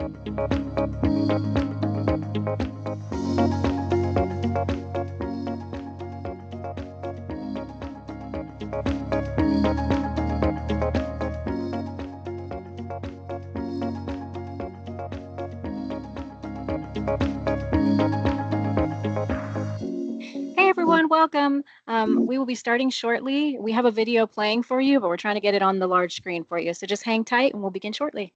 Hey everyone, welcome. We will be starting shortly. We have a video playing for you, but we're trying to get it on the large screen for you. So just hang tight and we'll begin shortly.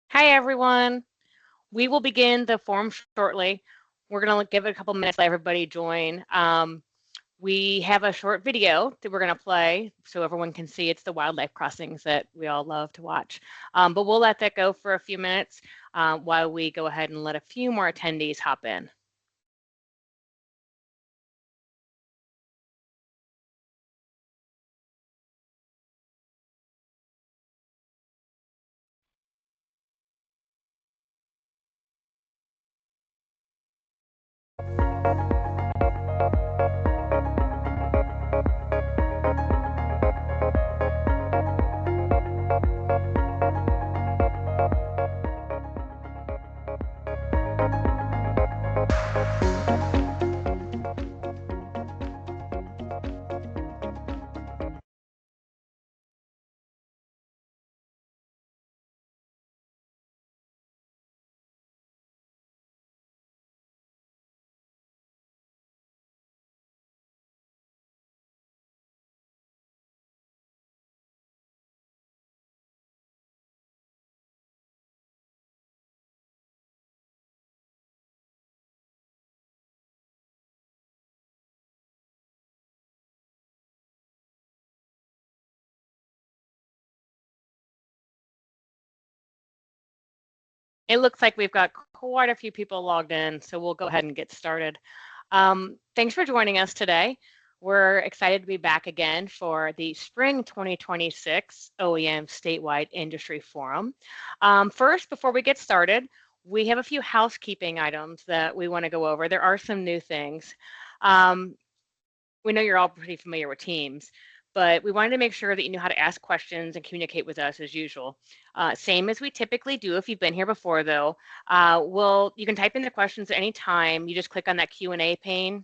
Hi, everyone. We will begin the forum shortly. We're going to give it a couple minutes to let everybody join. We have a short video that we're going to play so everyone can see. It's the wildlife crossings that we all love to watch. But we'll let that go for a few minutes while we go ahead and let a few more attendees hop in. It looks like we've got quite a few people logged in, so we'll go ahead and get started. Thanks for joining us today. We're excited to be back again for the Spring 2026 OEM Statewide Industry Forum. First, before we get started, we have a few housekeeping items that we want to go over. There are some new things. We know you're all pretty familiar with Teams, but we wanted to make sure that you knew how to ask questions and communicate with us as usual. Same as we typically do if you've been here before, though. You can type in the questions at any time. You just click on that Q&A pane,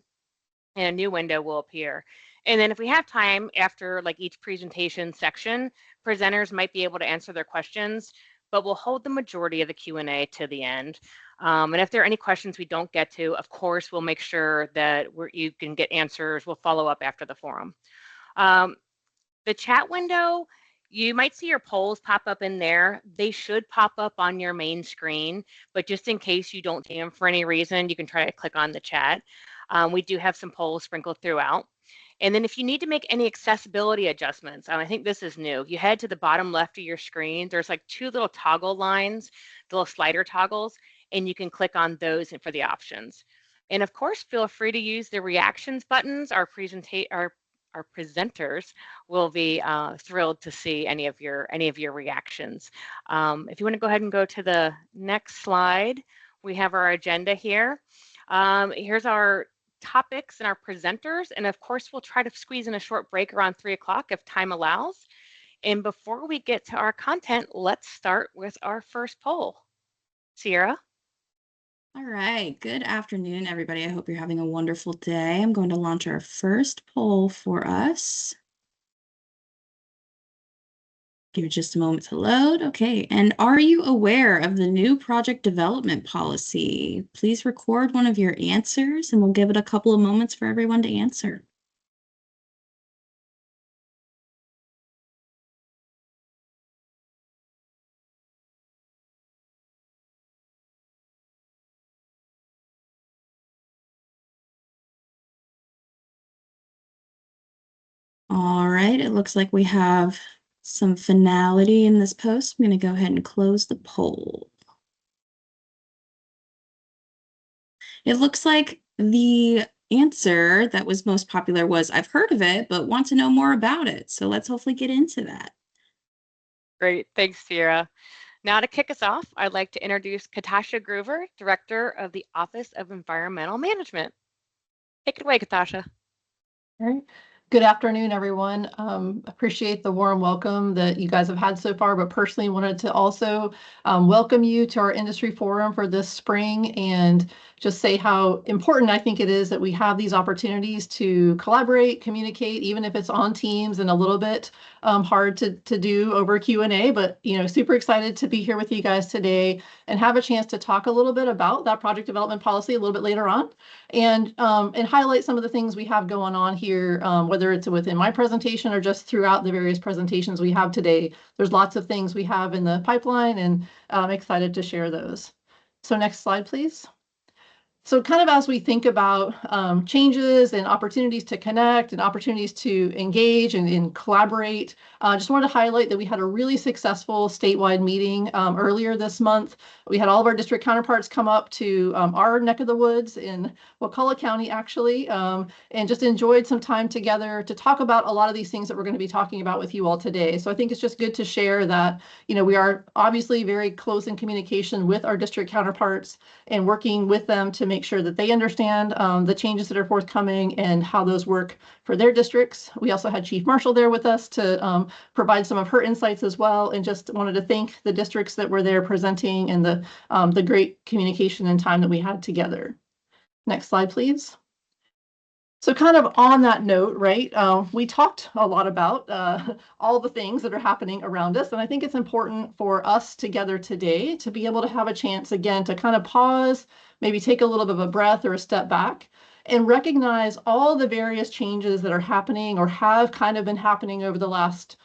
and a new window will appear. And then if we have time after like each presentation section, presenters might be able to answer their questions, but we'll hold the majority of the Q&A to the end. And if there are any questions we don't get to, of course, we'll make sure that you can get answers. We'll follow up after the forum. The chat window, you might see your polls pop up in there. They should pop up on your main screen, but just in case you don't see them for any reason, you can try to click on the chat. We do have some polls sprinkled throughout. And then if you need to make any accessibility adjustments, I think this is new. If you head to the bottom left of your screen, there's like two little toggle lines, the little slider toggles, and you can click on those for the options. And of course, feel free to use the reactions buttons. Our presenters will be thrilled to see any of your reactions. If you want to go ahead and go to the next slide, we have our agenda here. Here's our topics and our presenters. And of course, we'll try to squeeze in a short break around 3 o'clock if time allows. And before we get to our content, let's start with our first poll. Sierra? All right, good afternoon, everybody. I hope you're having a wonderful day. I'm going to launch our first poll for us. Give it just a moment to load. Okay, and are you aware of the new project development policy? Please record one of your answers and we'll give it a couple of moments for everyone to answer. All right, it looks like we have some finality in this post. I'm going to go ahead and close the poll. It looks like the answer that was most popular was, I've heard of it, but want to know more about it. So let's hopefully get into that. Great, thanks, Sierra. Now to kick us off, I'd like to introduce Katasha Groover, Director of the Office of Environmental Management. Take it away, Katasha. All right. Good afternoon, everyone. Appreciate the warm welcome that you guys have had so far, but personally wanted to also welcome you to our industry forum for this spring and just say how important I think it is that we have these opportunities to collaborate, communicate, even if it's on Teams and a little bit hard to do over Q&A, but super excited to be here with you guys today and have a chance to talk a little bit about that project development policy a little bit later on and highlight some of the things we have going on here, whether it's within my presentation or just throughout the various presentations we have today. There's lots of things we have in the pipeline and I'm excited to share those. So next slide, please. So kind of as we think about changes and opportunities to connect and opportunities to engage and collaborate, just wanted to highlight that we had a really successful statewide meeting earlier this month. We had all of our district counterparts come up to our neck of the woods in Wakulla County, actually, and just enjoyed some time together to talk about a lot of these things that we're going to be talking about with you all today. So I think it's just good to share that, we are obviously very close in communication with our district counterparts and working with them to make sure that they understand the changes that are forthcoming and how those work for their districts. We also had Chief Marshall there with us to provide some of her insights as well, and just wanted to thank the districts that were there presenting and the great communication and time that we had together. Next slide, please. So kind of on that note, right, we talked a lot about all the things that are happening around us. And I think it's important for us together today to be able to have a chance again to kind of pause, maybe take a little bit of a breath or a step back and recognize all the various changes that are happening or have kind of been happening over the last,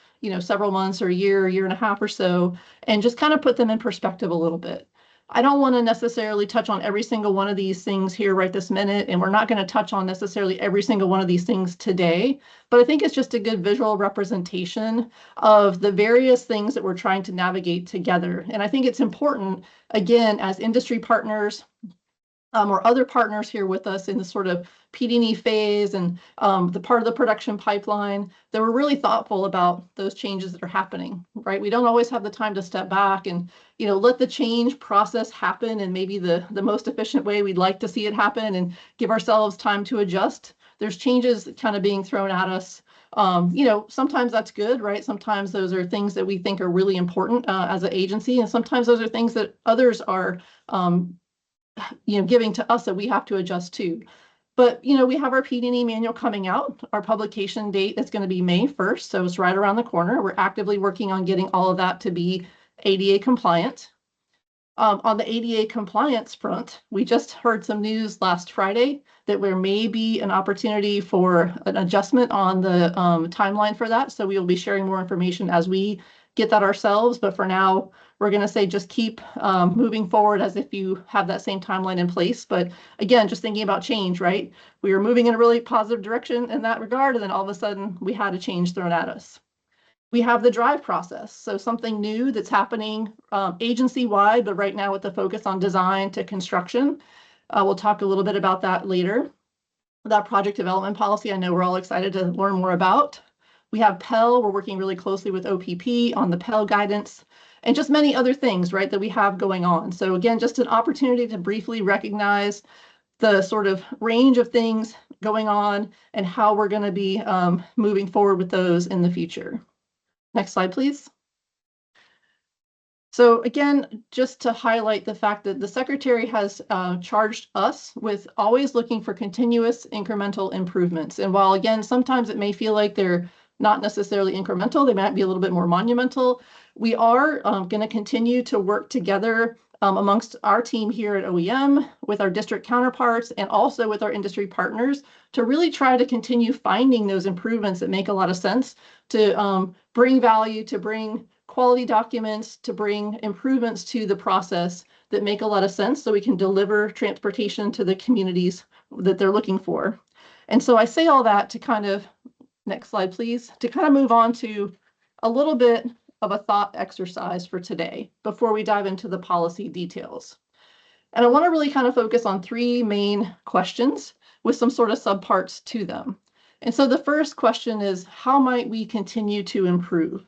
several months or year and a half or so, and just kind of put them in perspective a little bit. I don't want to necessarily touch on every single one of these things here right this minute, and we're not going to touch on necessarily every single one of these things today, but I think it's just a good visual representation of the various things that we're trying to navigate together. And I think it's important, again, as industry partners, or other partners here with us in the sort of PD&E phase and the part of the production pipeline, that we're really thoughtful about those changes that are happening, right? We don't always have the time to step back and, let the change process happen in maybe the most efficient way we'd like to see it happen and give ourselves time to adjust. There's changes kind of being thrown at us. Sometimes that's good, right? Sometimes those are things that we think are really important as an agency, and sometimes those are things that others are giving to us that we have to adjust to. But, we have our PD&E manual coming out. Our publication date is going to be May 1st, so it's right around the corner. We're actively working on getting all of that to be ADA compliant. On the ADA compliance front, we just heard some news last Friday that there may be an opportunity for an adjustment on the timeline for that. So we will be sharing more information as we get that ourselves. But for now, we're going to say just keep moving forward as if you have that same timeline in place. But again, just thinking about change, right? We were moving in a really positive direction in that regard, and then all of a sudden we had a change thrown at us. We have the drive process, so something new that's happening agency-wide, but right now with the focus on design to construction. We'll talk a little bit about that later. That project development policy, I know we're all excited to learn more about. We have Pell, we're working really closely with OPP on the Pell guidance, and just many other things, right, that we have going on. So again, just an opportunity to briefly recognize the sort of range of things going on and how we're going to be moving forward with those in the future. Next slide, please. So again, just to highlight the fact that the Secretary has charged us with always looking for continuous incremental improvements. And while again, sometimes it may feel like they're not necessarily incremental, they might be a little bit more monumental, we are going to continue to work together amongst our team here at OEM, with our district counterparts, and also with our industry partners to really try to continue finding those improvements that make a lot of sense to bring value, to bring quality documents, to bring improvements to the process that make a lot of sense so we can deliver transportation to the communities that they're looking for. And so I say all that to kind of, next slide, please, to kind of move on to a little bit of a thought exercise for today before we dive into the policy details. And I want to really kind of focus on three main questions with some sort of subparts to them. And so the first question is, how might we continue to improve?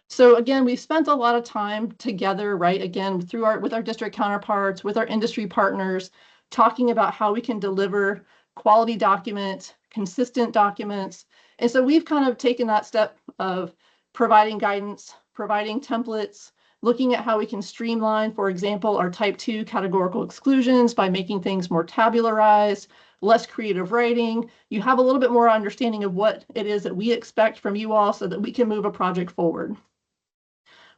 So again, we've spent a lot of time together, right? Again, with our district counterparts, with our industry partners, talking about how we can deliver quality documents, consistent documents. And so we've kind of taken that step of providing guidance, providing templates, looking at how we can streamline, for example, our type 2 categorical exclusions by making things more tabularized, less creative writing. You have a little bit more understanding of what it is that we expect from you all so that we can move a project forward.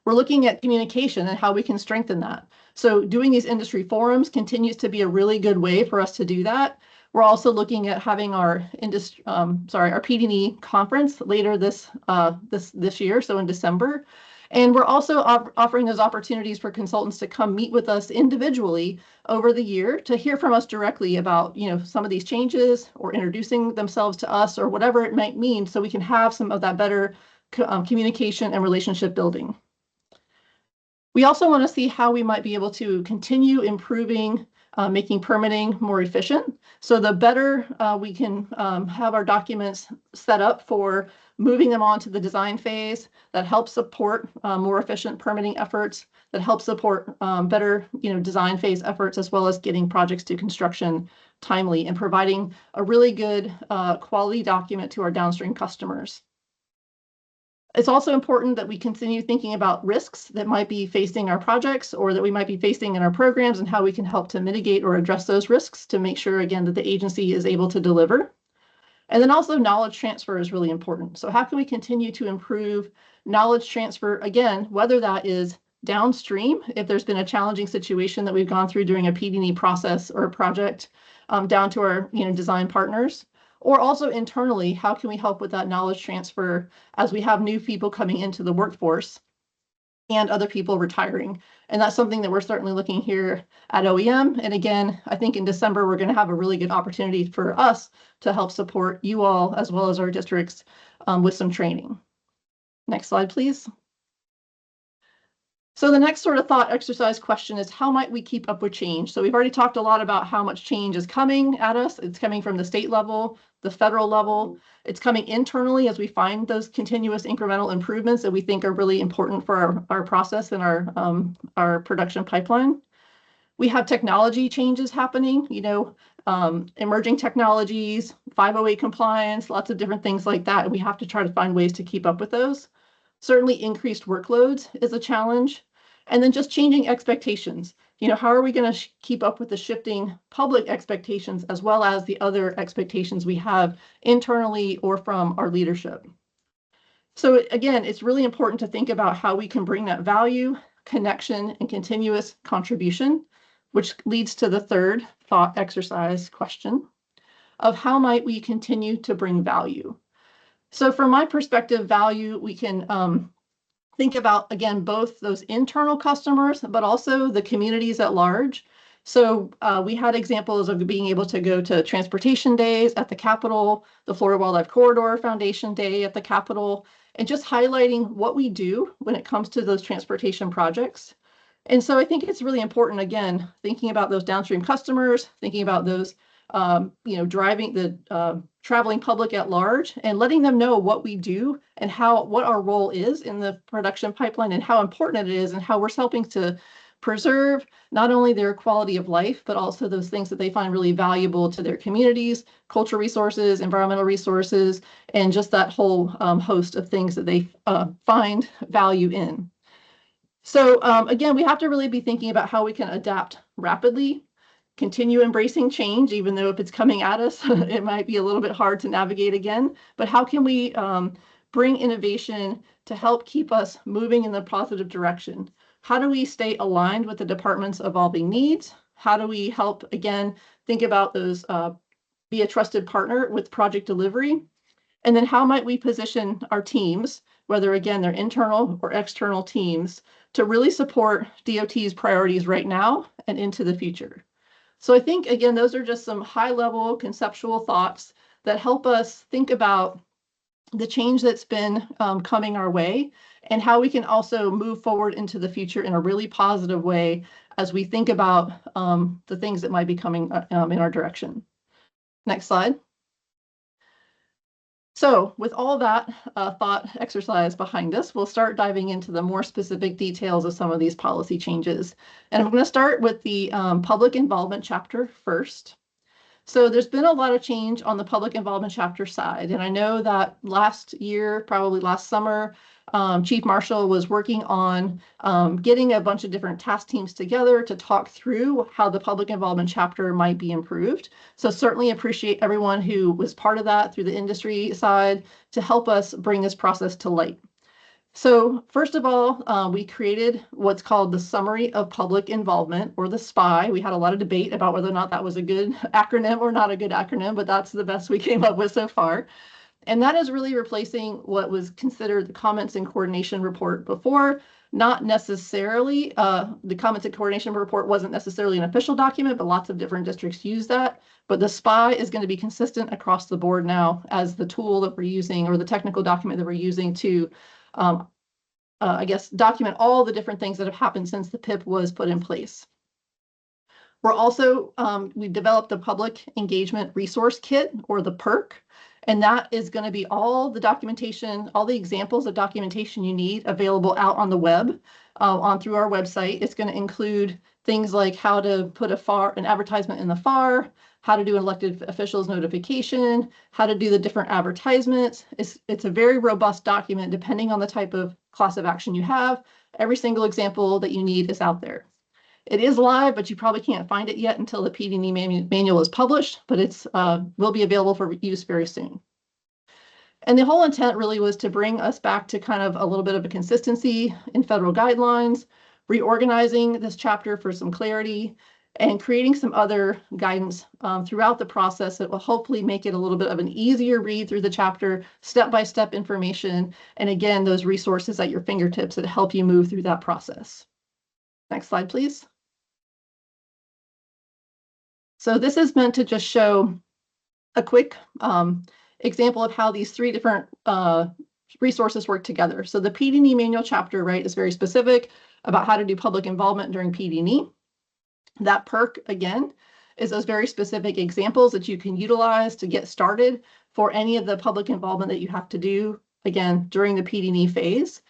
We're looking at communication and how we can strengthen that. So doing these industry forums continues to be a really good way for us to do that. We're also looking at having our our PD&E conference later this year, so in December. And we're also offering those opportunities for consultants to come meet with us individually over the year to hear from us directly about, some of these changes or introducing themselves to us or whatever it might mean, so we can have some of that better communication and relationship building. We also want to see how we might be able to continue improving, making permitting more efficient. So the better we can have our documents set up for moving them on to the design phase, that helps support more efficient permitting efforts, that helps support better design phase efforts, as well as getting projects to construction timely and providing a really good quality document to our downstream customers. It's also important that we continue thinking about risks that might be facing our projects or that we might be facing in our programs and how we can help to mitigate or address those risks to make sure, again, that the agency is able to deliver. And then also knowledge transfer is really important. So how can we continue to improve knowledge transfer, again, whether that is downstream, if there's been a challenging situation that we've gone through during a PD&E process or a project, down to our design partners, or also internally, how can we help with that knowledge transfer as we have new people coming into the workforce and other people retiring? And that's something that we're certainly looking here at OEM. And again, I think in December, we're going to have a really good opportunity for us to help support you all as well as our districts with some training. Next slide, please. So the next sort of thought exercise question is, how might we keep up with change? So we've already talked a lot about how much change is coming at us. It's coming from the state level, the federal level. It's coming internally as we find those continuous incremental improvements that we think are really important for our process and our production pipeline. We have technology changes happening, emerging technologies, 508 compliance, lots of different things like that. And we have to try to find ways to keep up with those. Certainly increased workloads is a challenge. And then just changing expectations. How are we going to keep up with the shifting public expectations as well as the other expectations we have internally or from our leadership? So again, it's really important to think about how we can bring that value, connection, and continuous contribution, which leads to the third thought exercise question of how might we continue to bring value? So from my perspective, value, we can think about, again, both those internal customers, but also the communities at large. So we had examples of being able to go to transportation days at the Capitol, the Florida Wildlife Corridor Foundation Day at the Capitol, and just highlighting what we do when it comes to those transportation projects. And so I think it's really important, again, thinking about those downstream customers, thinking about those driving the traveling public at large and letting them know what we do and what our role is in the production pipeline and how important it is and how we're helping to preserve not only their quality of life, but also those things that they find really valuable to their communities, cultural resources, environmental resources, and just that whole host of things that they find value in. So again, we have to really be thinking about how we can adapt rapidly, continue embracing change, even though if it's coming at us, it might be a little bit hard to navigate again. But how can we bring innovation to help keep us moving in the positive direction? How do we stay aligned with the department's evolving needs? How do we help, again, think about those, be a trusted partner with project delivery? And then how might we position our teams, whether again, they're internal or external teams, to really support DOT's priorities right now and into the future? So I think, again, those are just some high-level conceptual thoughts that help us think about the change that's been coming our way and how we can also move forward into the future in a really positive way as we think about the things that might be coming in our direction. Next slide. So with all that thought exercise behind us, we'll start diving into the more specific details of some of these policy changes. And I'm going to start with the public involvement chapter first. So there's been a lot of change on the public involvement chapter side. And I know that last year, probably last summer, Chief Marshall was working on getting a bunch of different task teams together to talk through how the public involvement chapter might be improved. So certainly appreciate everyone who was part of that through the industry side to help us bring this process to light. So first of all, we created what's called the Summary of Public Involvement, or the SPI. We had a lot of debate about whether or not that was a good acronym or not a good acronym, but that's the best we came up with so far. And that is really replacing what was considered the Comments and Coordination Report before. Not necessarily, the Comments and Coordination Report wasn't necessarily an official document, but lots of different districts use that. But the SPI is going to be consistent across the board now as the tool that we're using, or the technical document that we're using to, I guess, document all the different things that have happened since the PIP was put in place. We're also, we've developed a Public Engagement Resource Kit, or the PERK. And that is going to be all the documentation, all the examples of documentation you need available out on the web, through our website. It's going to include things like how to put an advertisement in the FAR, how to do an elected officials notification, how to do the different advertisements. It's a very robust document depending on the type of class of action you have. Every single example that you need is out there. It is live, but you probably can't find it yet until the PD&E manual is published, but it's will be available for use very soon. And the whole intent really was to bring us back to kind of a little bit of a consistency in federal guidelines, reorganizing this chapter for some clarity, and creating some other guidance throughout the process that will hopefully make it a little bit of an easier read through the chapter, step-by-step information, and again, those resources at your fingertips that help you move through that process. Next slide, please. So this is meant to just show a quick example of how these three different resources work together. So the PD&E manual chapter, right, is very specific about how to do public involvement during PD&E. That PERK, again, is those very specific examples that you can utilize to get started for any of the public involvement that you have to do, again, during the PD&E phase.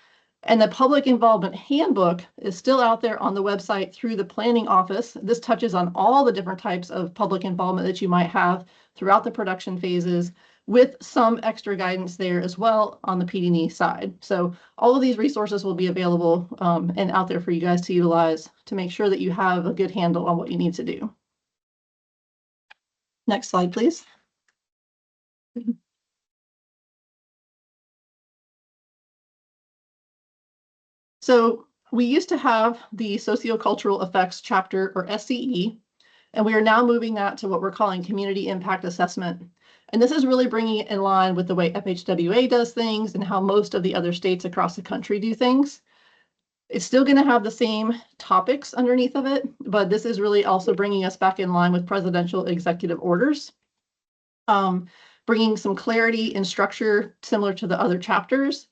And the Public Involvement Handbook is still out there on the website through the planning office. This touches on all the different types of public involvement that you might have throughout the production phases, with some extra guidance there as well on the PD&E side. So all of these resources will be available and out there for you guys to utilize to make sure that you have a good handle on what you need to do. Next slide, please. So we used to have the Sociocultural Effects chapter, or SCE, and we are now moving that to what we're calling Community Impact Assessment. And this is really bringing it in line with the way FHWA does things and how most of the other states across the country do things. It's still going to have the same topics underneath of it, but this is really also bringing us back in line with presidential executive orders, bringing some clarity and structure similar to the other chapters.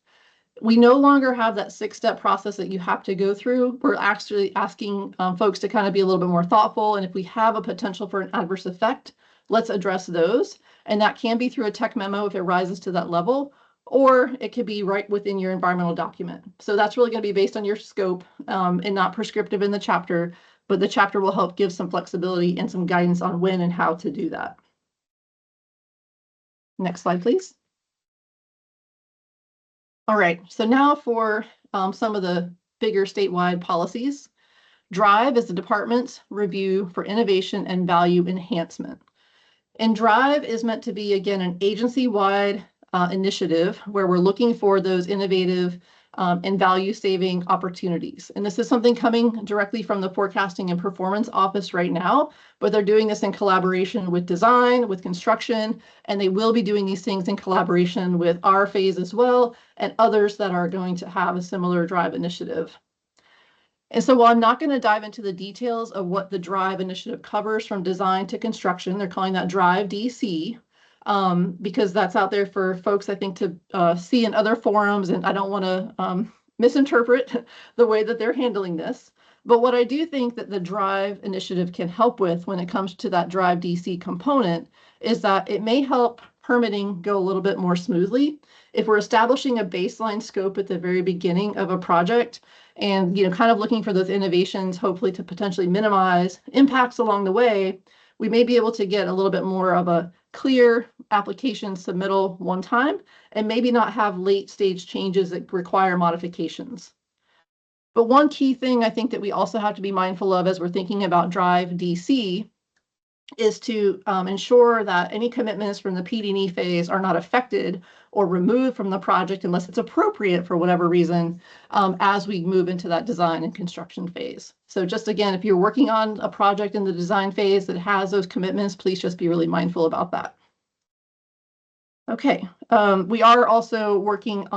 We no longer have that 6-step process that you have to go through. We're actually asking folks to kind of be a little bit more thoughtful. And if we have a potential for an adverse effect, let's address those. And that can be through a tech memo if it rises to that level, or it could be right within your environmental document. So that's really going to be based on your scope and not prescriptive in the chapter, but the chapter will help give some flexibility and some guidance on when and how to do that. Next slide, please. All right, so now for some of the bigger statewide policies. DRIVE is the department's review for innovation and value enhancement. And DRIVE is meant to be, again, an agency-wide initiative where we're looking for those innovative and value-saving opportunities. And this is something coming directly from the Forecasting and Performance Office right now, but they're doing this in collaboration with design, with construction, and they will be doing these things in collaboration with our phase as well, and others that are going to have a similar DRIVE initiative. And so while I'm not going to dive into the details of what the DRIVE initiative covers from design to construction, they're calling that DRIVE DC, because that's out there for folks, I think, to see in other forums, and I don't want to misinterpret the way that they're handling this. But what I do think that the DRIVE initiative can help with when it comes to that DRIVE DC component is that it may help permitting go a little bit more smoothly. If we're establishing a baseline scope at the very beginning of a project and kind of looking for those innovations, hopefully to potentially minimize impacts along the way, we may be able to get a little bit more of a clear application submittal one time and maybe not have late stage changes that require modifications. But one key thing I think that we also have to be mindful of as we're thinking about DRIVE DC is to ensure that any commitments from the PD&E phase are not affected or removed from the project unless it's appropriate for whatever reason as we move into that design and construction phase. So just again, if you're working on a project in the design phase that has those commitments, please just be really mindful about that. Okay, we are also working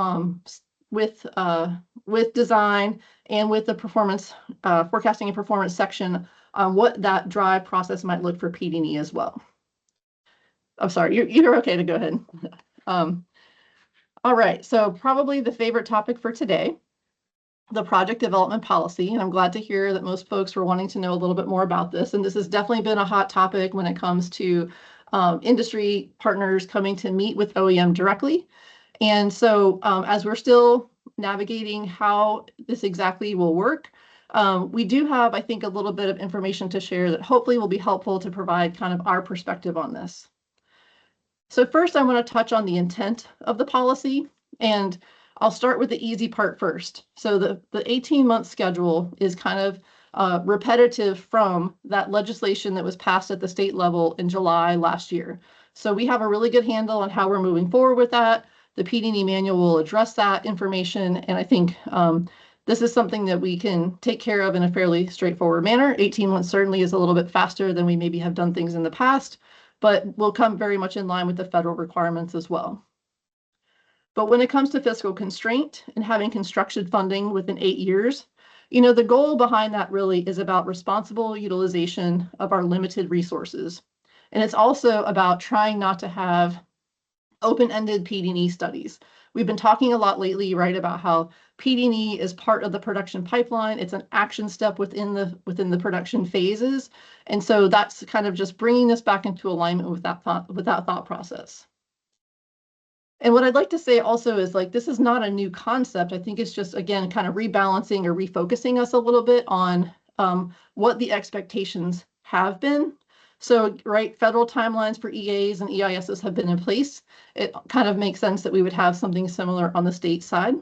with design and with the performance forecasting and performance section on what that DRIVE process might look for PD&E as well. I'm sorry, you're okay to go ahead. All right, so probably the favorite topic for today, the project development policy. And I'm glad to hear that most folks were wanting to know a little bit more about this. And this has definitely been a hot topic when it comes to industry partners coming to meet with OEM directly. And so as we're still navigating how this exactly will work, we do have, I think, a little bit of information to share that hopefully will be helpful to provide kind of our perspective on this. So first, I want to touch on the intent of the policy, and I'll start with the easy part first. So the 18-month schedule is kind of repetitive from that legislation that was passed at the state level in July last year. So we have a really good handle on how we're moving forward with that. The PD&E manual will address that information, and I think this is something that we can take care of in a fairly straightforward manner. 18 months certainly is a little bit faster than we maybe have done things in the past, but will come very much in line with the federal requirements as well. But when it comes to fiscal constraint and having construction funding within 8 years, the goal behind that really is about responsible utilization of our limited resources. And it's also about trying not to have open-ended PD&E studies. We've been talking a lot lately, right, about how PD&E is part of the production pipeline. It's an action step within the production phases. And so that's kind of just bringing this back into alignment with that thought process. And what I'd like to say also is, like, this is not a new concept. I think it's just, again, kind of rebalancing or refocusing us a little bit on what the expectations have been. So, right, federal timelines for EAs and EISs have been in place. It kind of makes sense that we would have something similar on the state side.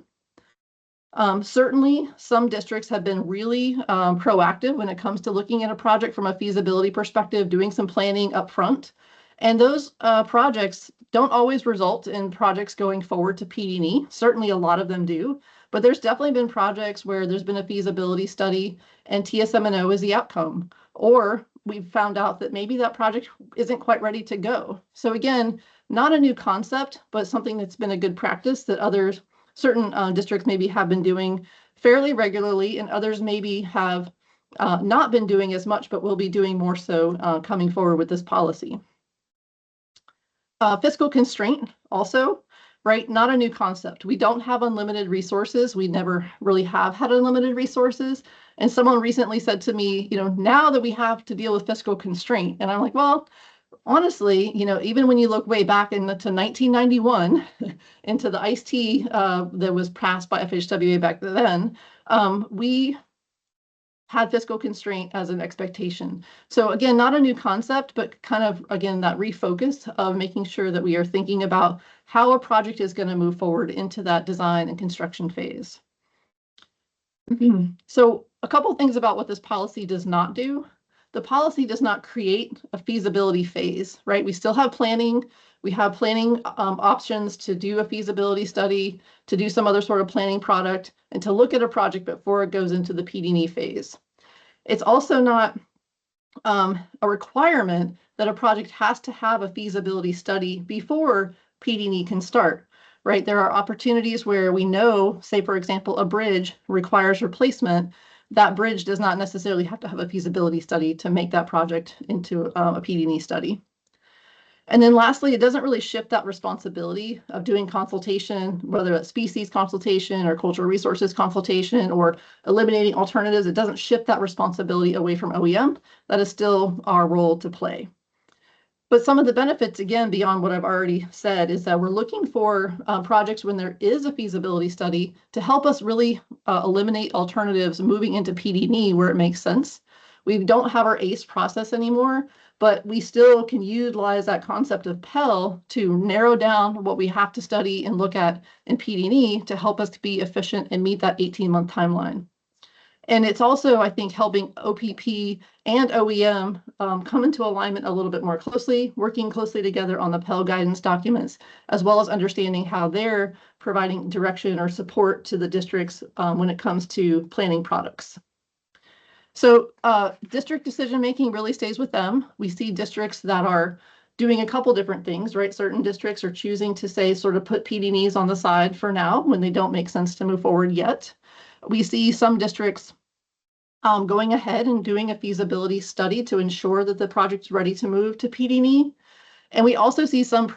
Certainly, some districts have been really proactive when it comes to looking at a project from a feasibility perspective, doing some planning up front. And those projects don't always result in projects going forward to PD&E. Certainly, a lot of them do. But there's definitely been projects where there's been a feasibility study and TSM&O is the outcome. Or we've found out that maybe that project isn't quite ready to go. So again, not a new concept, but something that's been a good practice that certain districts maybe have been doing fairly regularly, and others maybe have not been doing as much, but will be doing more so coming forward with this policy. Fiscal constraint also, right? Not a new concept. We don't have unlimited resources. We never really have had unlimited resources. And someone recently said to me, now that we have to deal with fiscal constraint, and I'm like, well, honestly, even when you look way back to 1991, into the ICE-T that was passed by FHWA back then, we had fiscal constraint as an expectation. So again, not a new concept, but kind of, again, that refocus of making sure that we are thinking about how a project is going to move forward into that design and construction phase. So a couple things about what this policy does not do. The policy does not create a feasibility phase, right? We still have planning. We have planning options to do a feasibility study, to do some other sort of planning product, and to look at a project before it goes into the PD&E phase. It's also not a requirement that a project has to have a feasibility study before PD&E can start, right? There are opportunities where we know, say, for example, a bridge requires replacement. That bridge does not necessarily have to have a feasibility study to make that project into a PD&E study. And then lastly, it doesn't really shift that responsibility of doing consultation, whether it's species consultation or cultural resources consultation or eliminating alternatives. It doesn't shift that responsibility away from OEM. That is still our role to play. But some of the benefits, again, beyond what I've already said, is that we're looking for projects when there is a feasibility study to help us really eliminate alternatives moving into PD&E where it makes sense. We don't have our ACE process anymore, but we still can utilize that concept of Pell to narrow down what we have to study and look at in PD&E to help us be efficient and meet that 18-month timeline. And it's also, I think, helping OPP and OEM come into alignment a little bit more closely, working closely together on the Pell guidance documents, as well as understanding how they're providing direction or support to the districts when it comes to planning products. So district decision-making really stays with them. We see districts that are doing a couple different things, right? Certain districts are choosing to say, sort of put PD&Es on the side for now when they don't make sense to move forward yet. We see some districts going ahead and doing a feasibility study to ensure that the project's ready to move to PD&E. And we also see some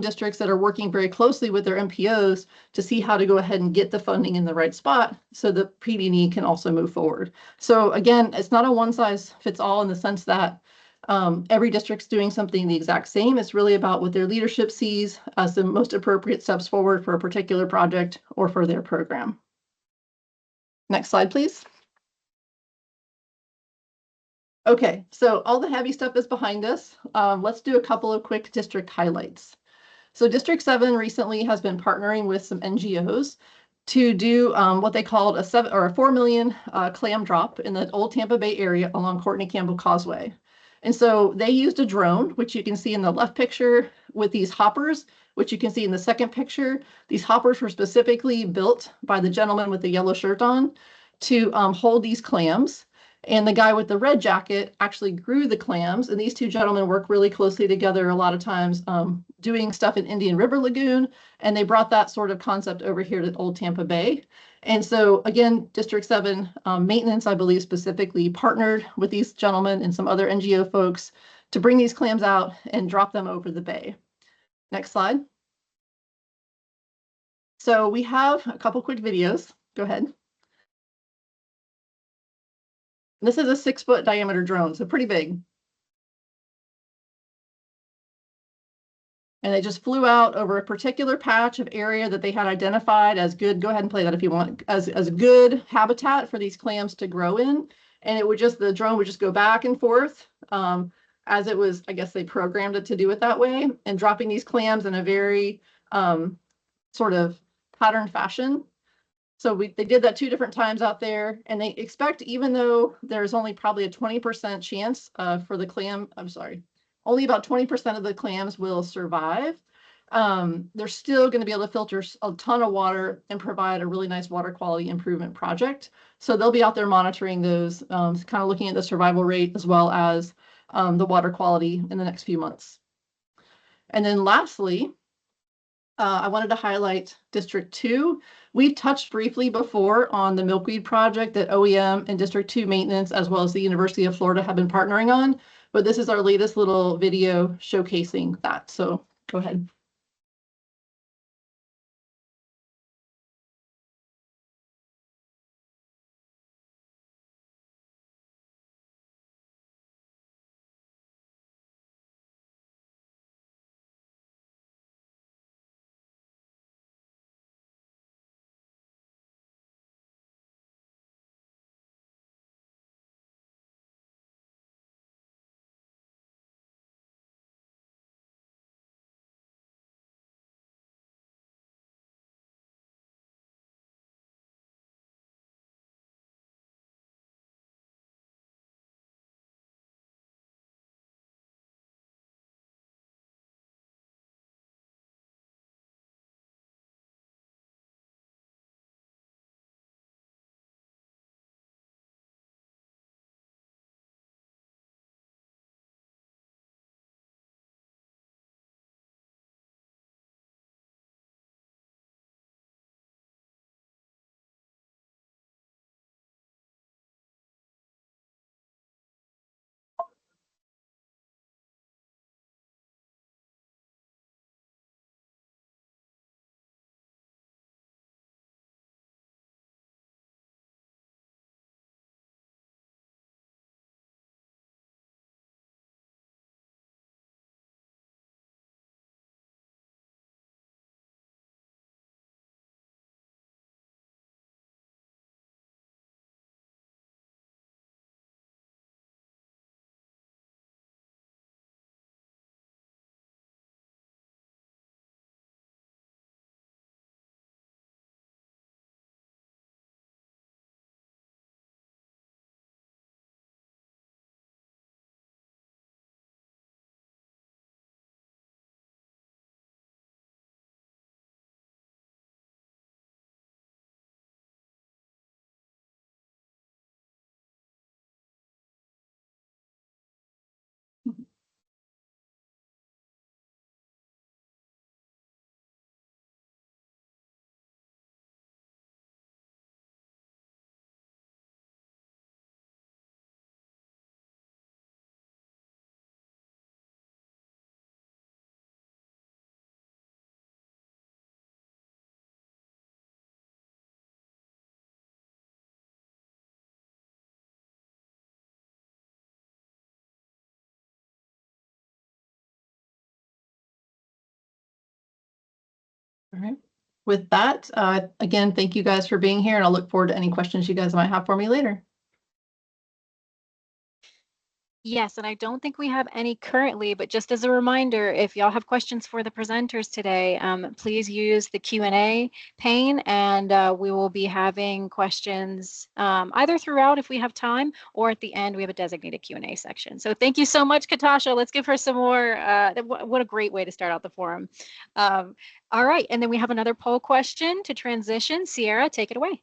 districts that are working very closely with their MPOs to see how to go ahead and get the funding in the right spot so that PD&E can also move forward. So again, it's not a one size fits all in the sense that every district's doing something the exact same. It's really about what their leadership sees as the most appropriate steps forward for a particular project or for their program. Next slide, please. Okay, so all the heavy stuff is behind us. Let's do a couple of quick district highlights. So District 7 recently has been partnering with some NGOs to do what they called a 4 million clam drop in the old Tampa Bay area along Courtney Campbell Causeway. And so they used a drone, which you can see in the left picture, with these hoppers, which you can see in the second picture. These hoppers were specifically built by the gentleman with the yellow shirt on to hold these clams. And the guy with the red jacket actually grew the clams. And these two gentlemen work really closely together a lot of times doing stuff in Indian River Lagoon. And they brought that sort of concept over here to Old Tampa Bay. And so again, District 7 maintenance, I believe, specifically partnered with these gentlemen and some other NGO folks to bring these clams out and drop them over the bay. Next slide. So we have a couple quick videos. Go ahead. This is a 6-foot diameter drone, so pretty big. And they just flew out over a particular patch of area that they had identified as good. Go ahead and play that if you want, as good habitat for these clams to grow in. And it would just, the drone would just go back and forth as it was, I guess they programmed it to do it that way, and dropping these clams in a very sort of patterned fashion. So they did that 2 different times out there, and they expect, even though there's only probably a 20% chance for the clam, only about 20% of the clams will survive. They're still going to be able to filter a ton of water and provide a really nice water quality improvement project. So they'll be out there monitoring those, kind of looking at the survival rate as well as the water quality in the next few months. And then lastly, I wanted to highlight District 2. We touched briefly before on the milkweed project that OEM and District 2 maintenance, as well as the University of Florida, have been partnering on. But this is our latest little video showcasing that. So go ahead. All right. With that, again, thank you guys for being here, and I'll look forward to any questions you guys might have for me later. Yes, and I don't think we have any currently, but just as a reminder, if y'all have questions for the presenters today, please use the Q&A pane, and we will be having questions either throughout if we have time, or at the end we have a designated Q&A section. So thank you so much, Katasha. Let's give her some more. What a great way to start out the forum. All right, and then we have another poll question to transition. Sierra, take it away.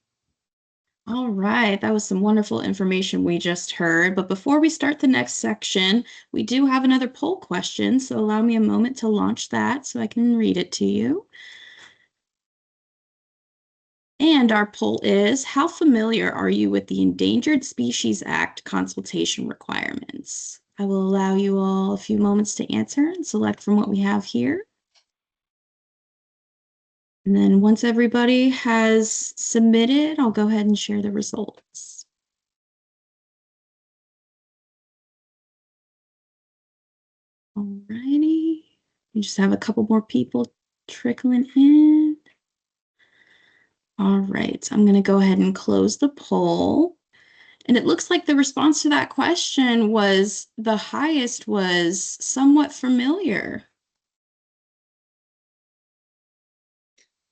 All right, that was some wonderful information we just heard. But before we start the next section, we do have another poll question. So allow me a moment to launch that so I can read it to you. And our poll is, how familiar are you with the Endangered Species Act consultation requirements? I will allow you all a few moments to answer and select from what we have here. And then once everybody has submitted, I'll go ahead and share the results. All righty. We just have a couple more people trickling in. All right, I'm going to go ahead and close the poll. And it looks like the response to that question was the highest was somewhat familiar.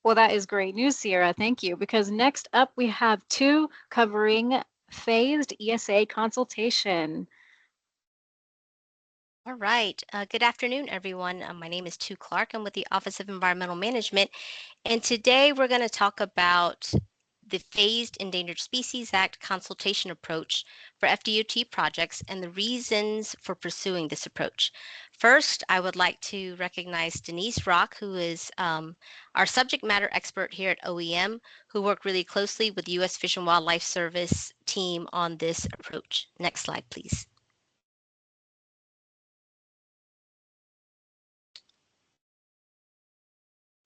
Well, that is great news, Sierra. Thank you. Because next up, we have two covering phased ESA consultation. All right. Good afternoon, everyone. My name is Tu Clark. I'm with the Office of Environmental Management. And today we're going to talk about the Phased Endangered Species Act consultation approach for FDOT projects and the reasons for pursuing this approach. First, I would like to recognize Denise Rock, who is our subject matter expert here at OEM, who worked really closely with the U.S. Fish and Wildlife Service team on this approach. Next slide, please.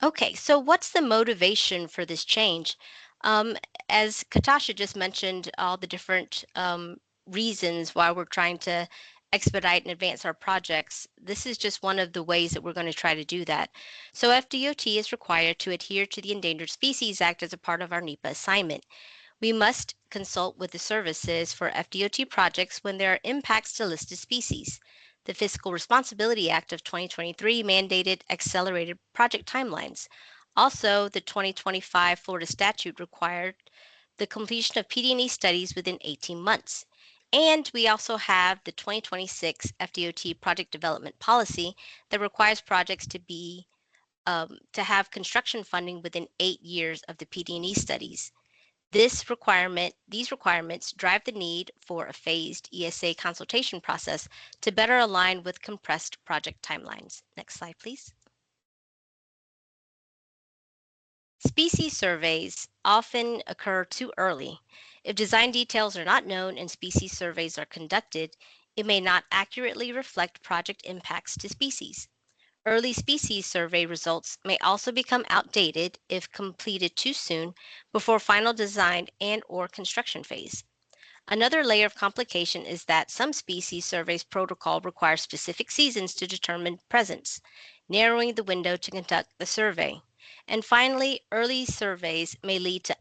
Okay, so what's the motivation for this change? As Katasha just mentioned, all the different reasons why we're trying to expedite and advance our projects, this is just one of the ways that we're going to try to do that. So FDOT is required to adhere to the Endangered Species Act as a part of our NEPA assignment. We must consult with the services for FDOT projects when there are impacts to listed species. The Fiscal Responsibility Act of 2023 mandated accelerated project timelines. Also, the 2025 Florida statute required the completion of PD&E studies within 18 months. And we also have the 2026 FDOT project development policy that requires projects to have construction funding within 8 years of the PD&E studies. These requirements drive the need for a phased ESA consultation process to better align with compressed project timelines. Next slide, please. Species surveys often occur too early. If design details are not known and species surveys are conducted, it may not accurately reflect project impacts to species. Early species survey results may also become outdated if completed too soon before final design and/or construction phase. Another layer of complication is that some species surveys protocol require specific seasons to determine presence, narrowing the window to conduct the survey. And finally, early surveys may lead to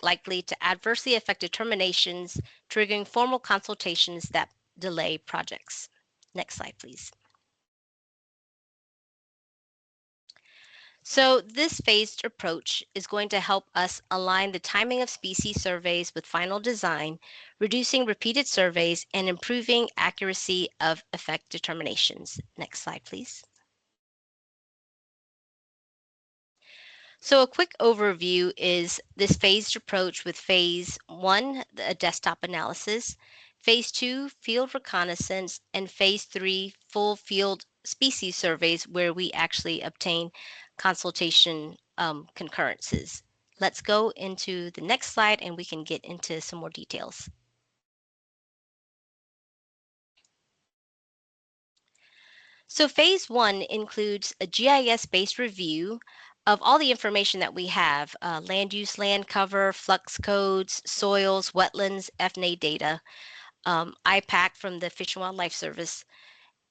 likely to adversely affect determinations, triggering formal consultations that delay projects. Next slide, please. So this phased approach is going to help us align the timing of species surveys with final design, reducing repeated surveys and improving accuracy of effect determinations. Next slide, please. So a quick overview is this phased approach with phase 1, a desktop analysis, phase 2, field reconnaissance, and phase 3, full field species surveys where we actually obtain consultation concurrences. Let's go into the next slide and we can get into some more details. So phase 1 includes a GIS-based review of all the information that we have, land use, land cover, flux codes, soils, wetlands, FNA data, IPAC from the Fish and Wildlife Service.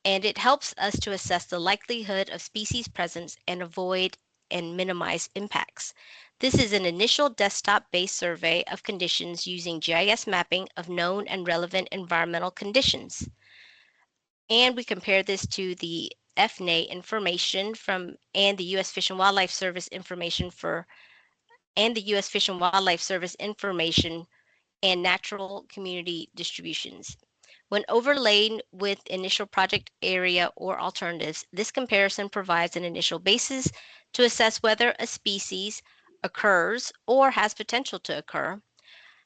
and it helps us to assess the likelihood of species presence and avoid and minimize impacts. This is an initial desktop-based survey of conditions using GIS mapping of known and relevant environmental conditions. And we compare this to the FNA information and the U.S. Fish and Wildlife Service information and natural community distributions. When overlaid with initial project area or alternatives, this comparison provides an initial basis to assess whether a species occurs or has potential to occur,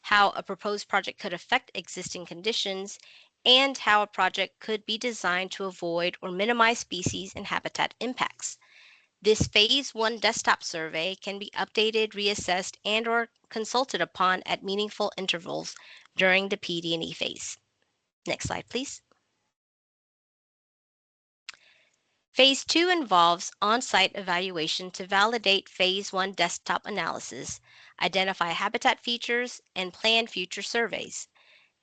how a proposed project could affect existing conditions, and how a project could be designed to avoid or minimize species and habitat impacts. This Phase 1 desktop survey can be updated, reassessed, and/or consulted upon at meaningful intervals during the PD&E phase. Next slide, please. Phase 2 involves on-site evaluation to validate Phase 1 desktop analysis, identify habitat features, and plan future surveys.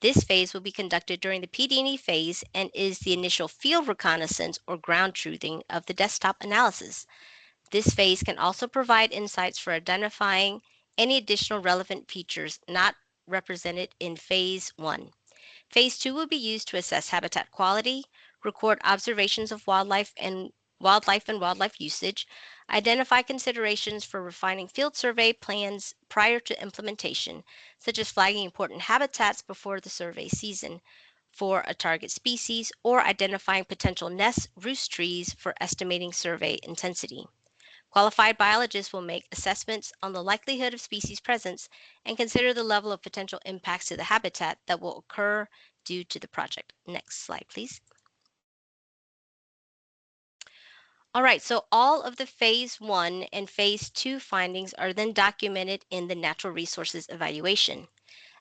This phase will be conducted during the PD&E phase and is the initial field reconnaissance or ground truthing of the desktop analysis. This phase can also provide insights for identifying any additional relevant features not represented in Phase 1. Phase 2 will be used to assess habitat quality, record observations of wildlife and wildlife usage, identify considerations for refining field survey plans prior to implementation, such as flagging important habitats before the survey season for a target species, or identifying potential nest roost trees for estimating survey intensity. Qualified biologists will make assessments on the likelihood of species presence and consider the level of potential impacts to the habitat that will occur due to the project. Next slide, please. All right, so all of the Phase 1 and Phase 2 findings are then documented in the natural resources evaluation.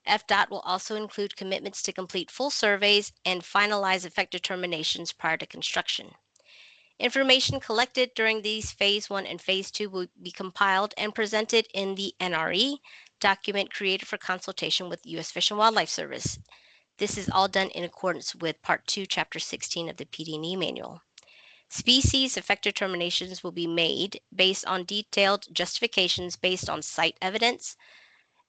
FDOT will also include commitments to complete full surveys and finalize effect determinations prior to construction. Information collected during these Phase 1 and Phase 2 will be compiled and presented in the NRE document created for consultation with U.S. Fish and Wildlife Service. This is all done in accordance with Part 2, Chapter 16 of the PD&E manual. Species effect determinations will be made based on detailed justifications based on site evidence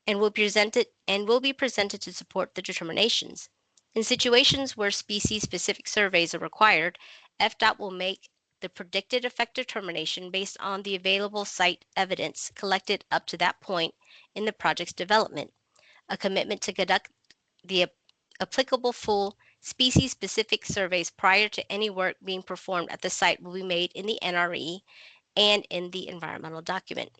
and will be presented to support the determinations. In situations where species-specific surveys are required, FDOT will make the predicted effect determination based on the available site evidence collected up to that point in the project's development. A commitment to conduct the applicable full species-specific surveys prior to any work being performed at the site will be made in the NRE and in the environmental document.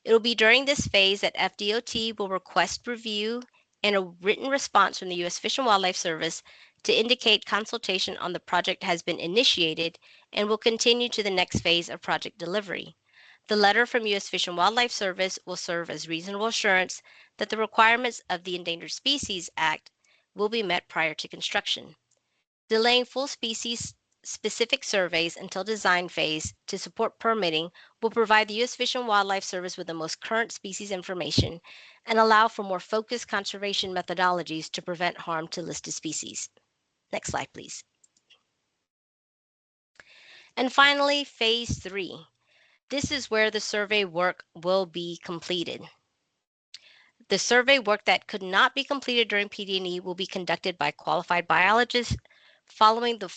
It will be during this phase that FDOT will request review and a written response from the U.S. Fish and Wildlife Service to indicate consultation on the project has been initiated and will continue to the next phase of project delivery. The letter from U.S. Fish and Wildlife Service will serve as reasonable assurance that the requirements of the Endangered Species Act will be met prior to construction. Delaying full species specific surveys until design phase to support permitting will provide the U.S. Fish and Wildlife Service with the most current species information and allow for more focused conservation methodologies to prevent harm to listed species. Next slide, please. And finally, Phase 3. This is where the survey work will be completed. The survey work that could not be completed during PD&E will be conducted by qualified biologists following the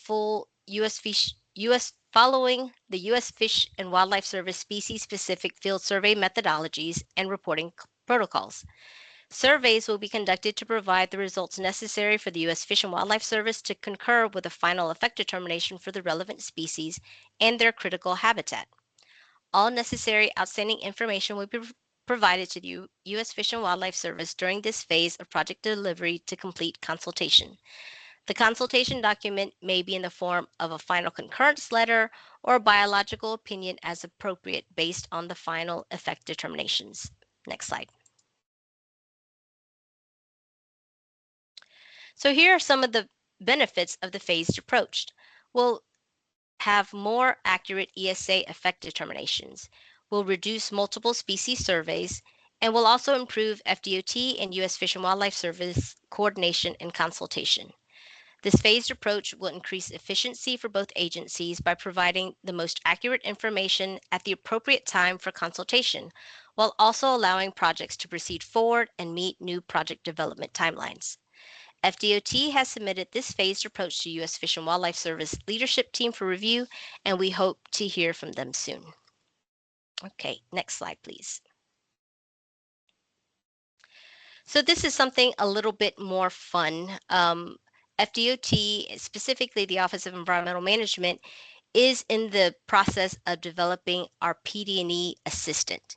U.S. Fish and Wildlife Service species-specific field survey methodologies and reporting protocols. Surveys will be conducted to provide the results necessary for the U.S. Fish and Wildlife Service to concur with a final effect determination for the relevant species and their critical habitat. All necessary outstanding information will be provided to the U.S. Fish and Wildlife Service during this phase of project delivery to complete consultation. The consultation document may be in the form of a final concurrence letter or a biological opinion as appropriate based on the final effect determinations. Next slide. So here are some of the benefits of the phased approach. We'll have more accurate ESA effect determinations. We'll reduce multiple species surveys, and will also improve FDOT and U.S. Fish and Wildlife Service coordination and consultation. This phased approach will increase efficiency for both agencies by providing the most accurate information at the appropriate time for consultation, while also allowing projects to proceed forward and meet new project development timelines. FDOT has submitted this phased approach to U.S. Fish and Wildlife Service leadership team for review, and we hope to hear from them soon. Okay, next slide, please. So this is something a little bit more fun. FDOT, specifically the Office of Environmental Management, is in the process of developing our PD&E assistant.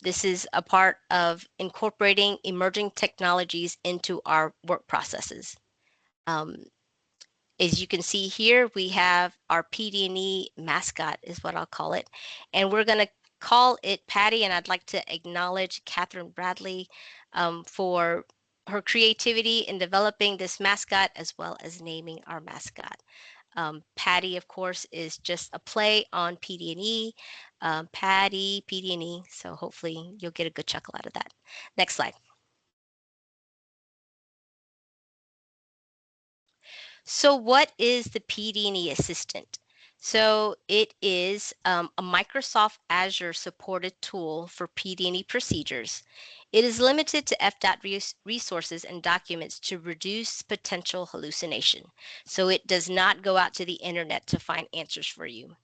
This is a part of incorporating emerging technologies into our work processes. As you can see here, we have our PD&E mascot is what I'll call it. And we're going to call it Patty, and I'd like to acknowledge Catherine Bradley for her creativity in developing this mascot as well as naming our mascot. Patty, of course, is just a play on PD&E, Patty, PD&E. So hopefully you'll get a good chuckle out of that. Next slide. So what is the PD&E Assistant? So it is a Microsoft Azure supported tool for PD&E procedures. It is limited to FDOT resources and documents to reduce potential hallucination. So it does not go out to the internet to find answers for you.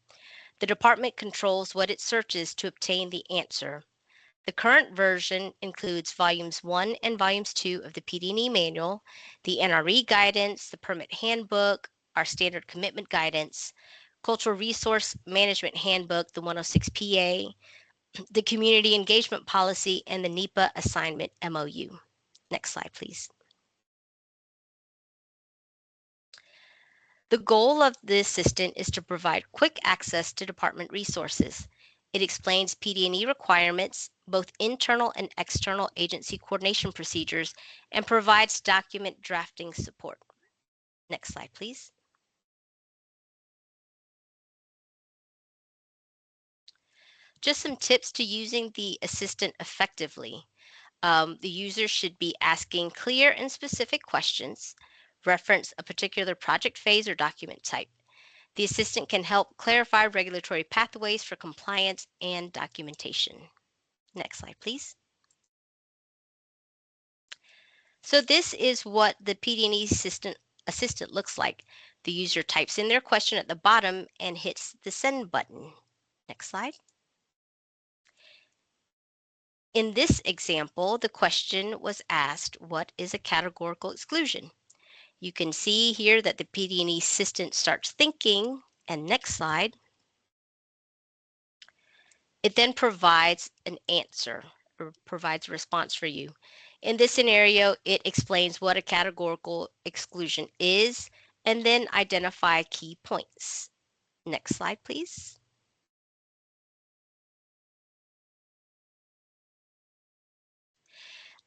The department controls what it searches to obtain the answer. The current version includes volumes 1 and volumes 2 of the PD&E manual, the NRE guidance, the permit handbook, our standard commitment guidance, cultural resource management handbook, the 106 PA, the community engagement policy, and the NEPA assignment MOU. Next slide, please. The goal of the assistant is to provide quick access to department resources. It explains PD&E requirements, both internal and external agency coordination procedures, and provides document drafting support. Next slide, please. Just some tips to using the assistant effectively. The user should be asking clear and specific questions, reference a particular project phase or document type. The assistant can help clarify regulatory pathways for compliance and documentation. Next slide, please. So this is what the PD&E assistant looks like. The user types in their question at the bottom and hits the send button. Next slide. In this example, the question was asked, what is a categorical exclusion? You can see here that the PD&E assistant starts thinking, and next slide, it then provides an answer or provides a response for you. In this scenario, it explains what a categorical exclusion is and then identify key points. Next slide, please.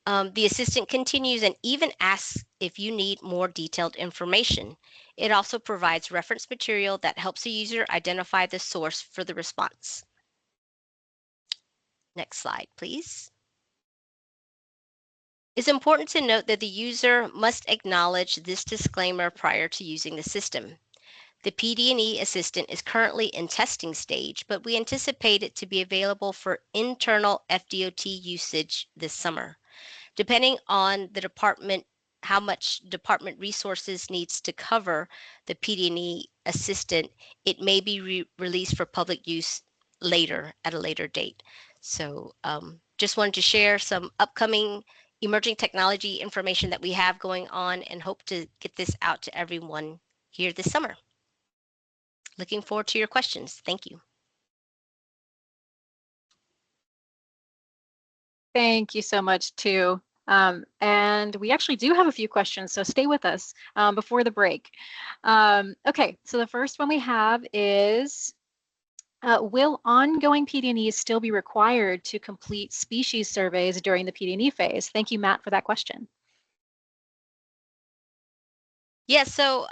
The assistant continues and even asks if you need more detailed information. It also provides reference material that helps the user identify the source for the response. Next slide, please. It's important to note that the user must acknowledge this disclaimer prior to using the system. The PD&E assistant is currently in testing stage, but we anticipate it to be available for internal FDOT usage this summer. Depending on the department, how much department resources needs to cover the PD&E assistant, it may be released for public use later at a later date. So just wanted to share some upcoming emerging technology information that we have going on and hope to get this out to everyone here this summer. Looking forward to your questions. Thank you. Thank you so much, too. And we actually do have a few questions, so stay with us before the break. Okay, so the first one we have is, will ongoing PD&Es still be required to complete species surveys during the PD&E phase? Thank you, Matt, for that question. Yeah, so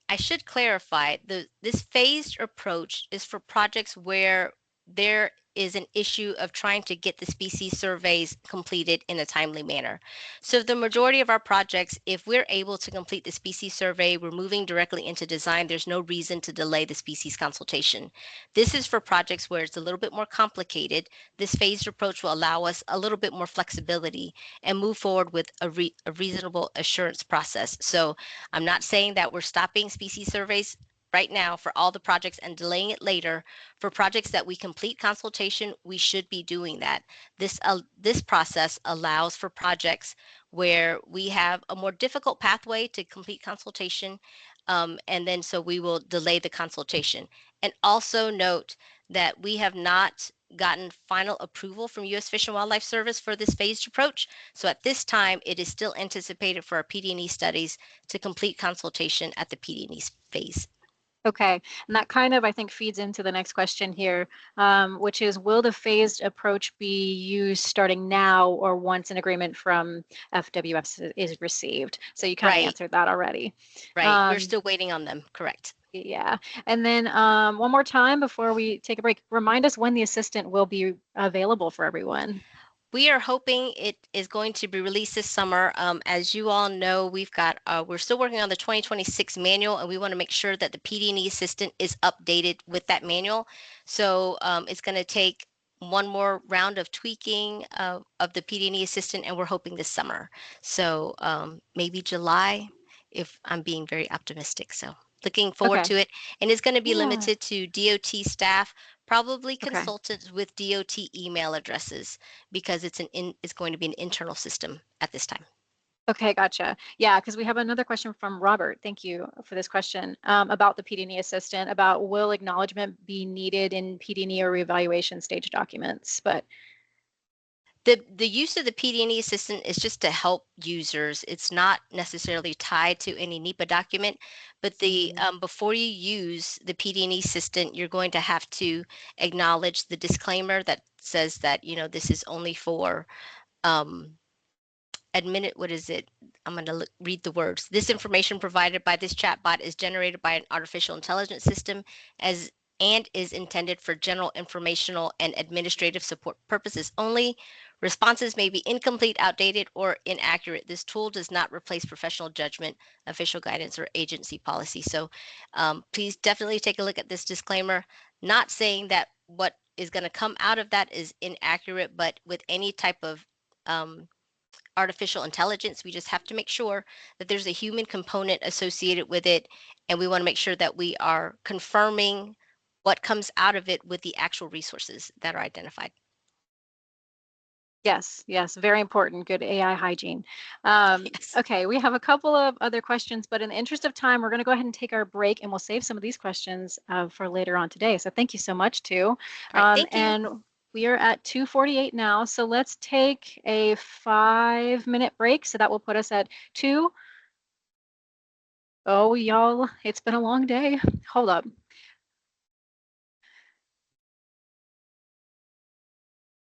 I should clarify, this phased approach is for projects where there is an issue of trying to get the species surveys completed in a timely manner. So the majority of our projects, if we're able to complete the species survey, we're moving directly into design. There's no reason to delay the species consultation. This is for projects where it's a little bit more complicated. This phased approach will allow us a little bit more flexibility and move forward with a reasonable assurance process. So I'm not saying that we're stopping species surveys right now for all the projects and delaying it later. For projects that we complete consultation, we should be doing that. This process allows for projects where we have a more difficult pathway to complete consultation, and then so we will delay the consultation. And also note that we have not gotten final approval from U.S. Fish and Wildlife Service for this phased approach. So at this time, it is still anticipated for our PD&E studies to complete consultation at the PD&E phase. Okay, and that kind of, I think, feeds into the next question here, which is, will the phased approach be used starting now or once an agreement from FWS is received? So you kind of Right. answered that already. Right, we're still waiting on them, correct. Yeah, and then one more time before we take a break, remind us when the assistant will be available for everyone. We are hoping it is going to be released this summer. As you all know, we're still working on the 2026 manual, and we want to make sure that the PD&E assistant is updated with that manual. So it's going to take one more round of tweaking of the PD&E assistant, and we're hoping this summer. So maybe July, if I'm being very optimistic. So looking forward to it. And it's going to be limited to DOT staff, probably consultants with DOT email addresses, because it's going to be an internal system at this time. Okay, gotcha. Yeah, because we have another question from Robert. Thank you for this question about the PD&E assistant, about will acknowledgement be needed in PD&E or reevaluation stage documents? But the use of the PD&E assistant is just to help users. It's not necessarily tied to any NEPA document, but before you use the PD&E assistant, you're going to have to acknowledge the disclaimer that says that, this is only for what is it? I'm going to read the words. This information provided by this chatbot is generated by an artificial intelligence system and is intended for general informational and administrative support purposes only. Responses may be incomplete, outdated, or inaccurate. This tool does not replace professional judgment, official guidance, or agency policy. So please definitely take a look at this disclaimer. Not saying that what is going to come out of that is inaccurate, but with any type of artificial intelligence, we just have to make sure that there's a human component associated with it, and we want to make sure that we are confirming what comes out of it with the actual resources that are identified. Yes, very important. Good AI hygiene. Yes. Okay, we have a couple of other questions, but in the interest of time, we're going to go ahead and take our break, and we'll save some of these questions for later on today. So thank you so much, too. Thank you. And we are at 2:48 now, so let's take a 5-minute break. So that will put us at 2. Oh, y'all, it's been a long day. Hold up.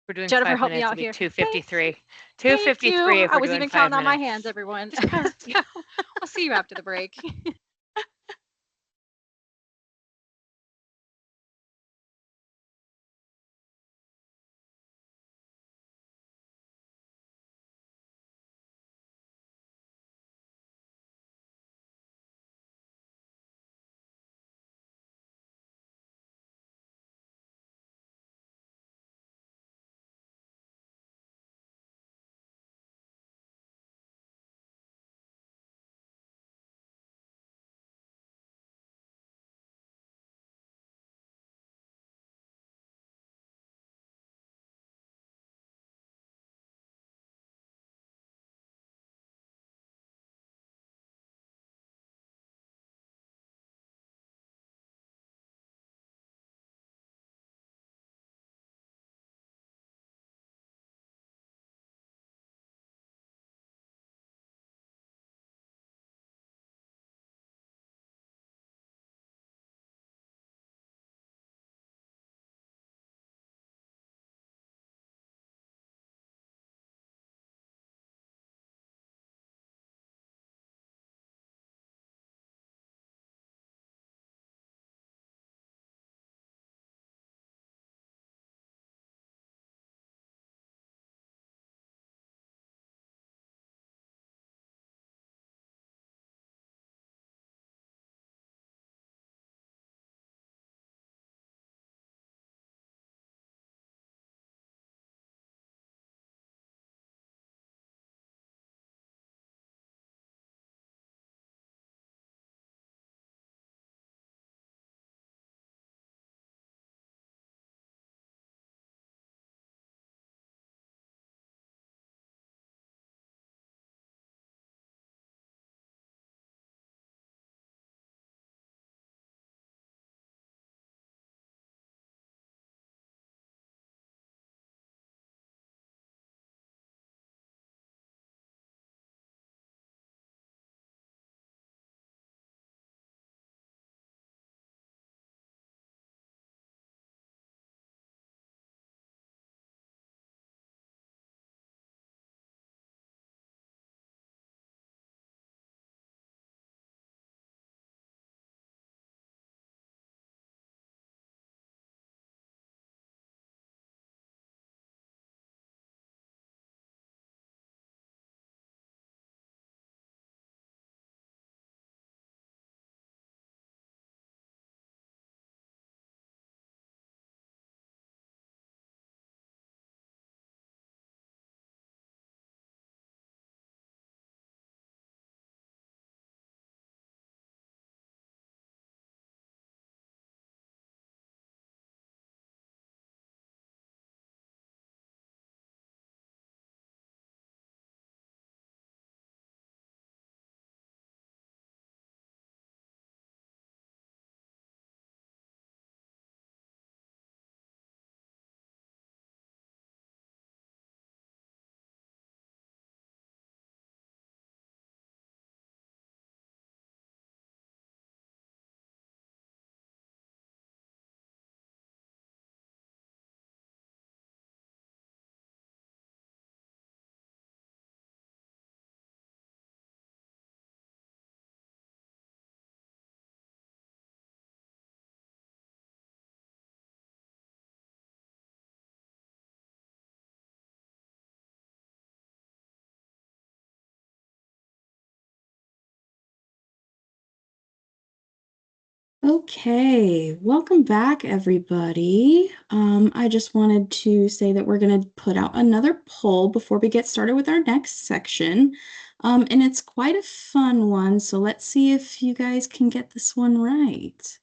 We're doing Jennifer, 5 help me minutes. out here. 2:53. Thank 2:53. you. I was even counting on my hands, everyone. I'll see you after the break. Okay, welcome back, everybody. I just wanted to say that we're going to put out another poll before we get started with our next section. And it's quite a fun one, so let's see if you guys can get this one right.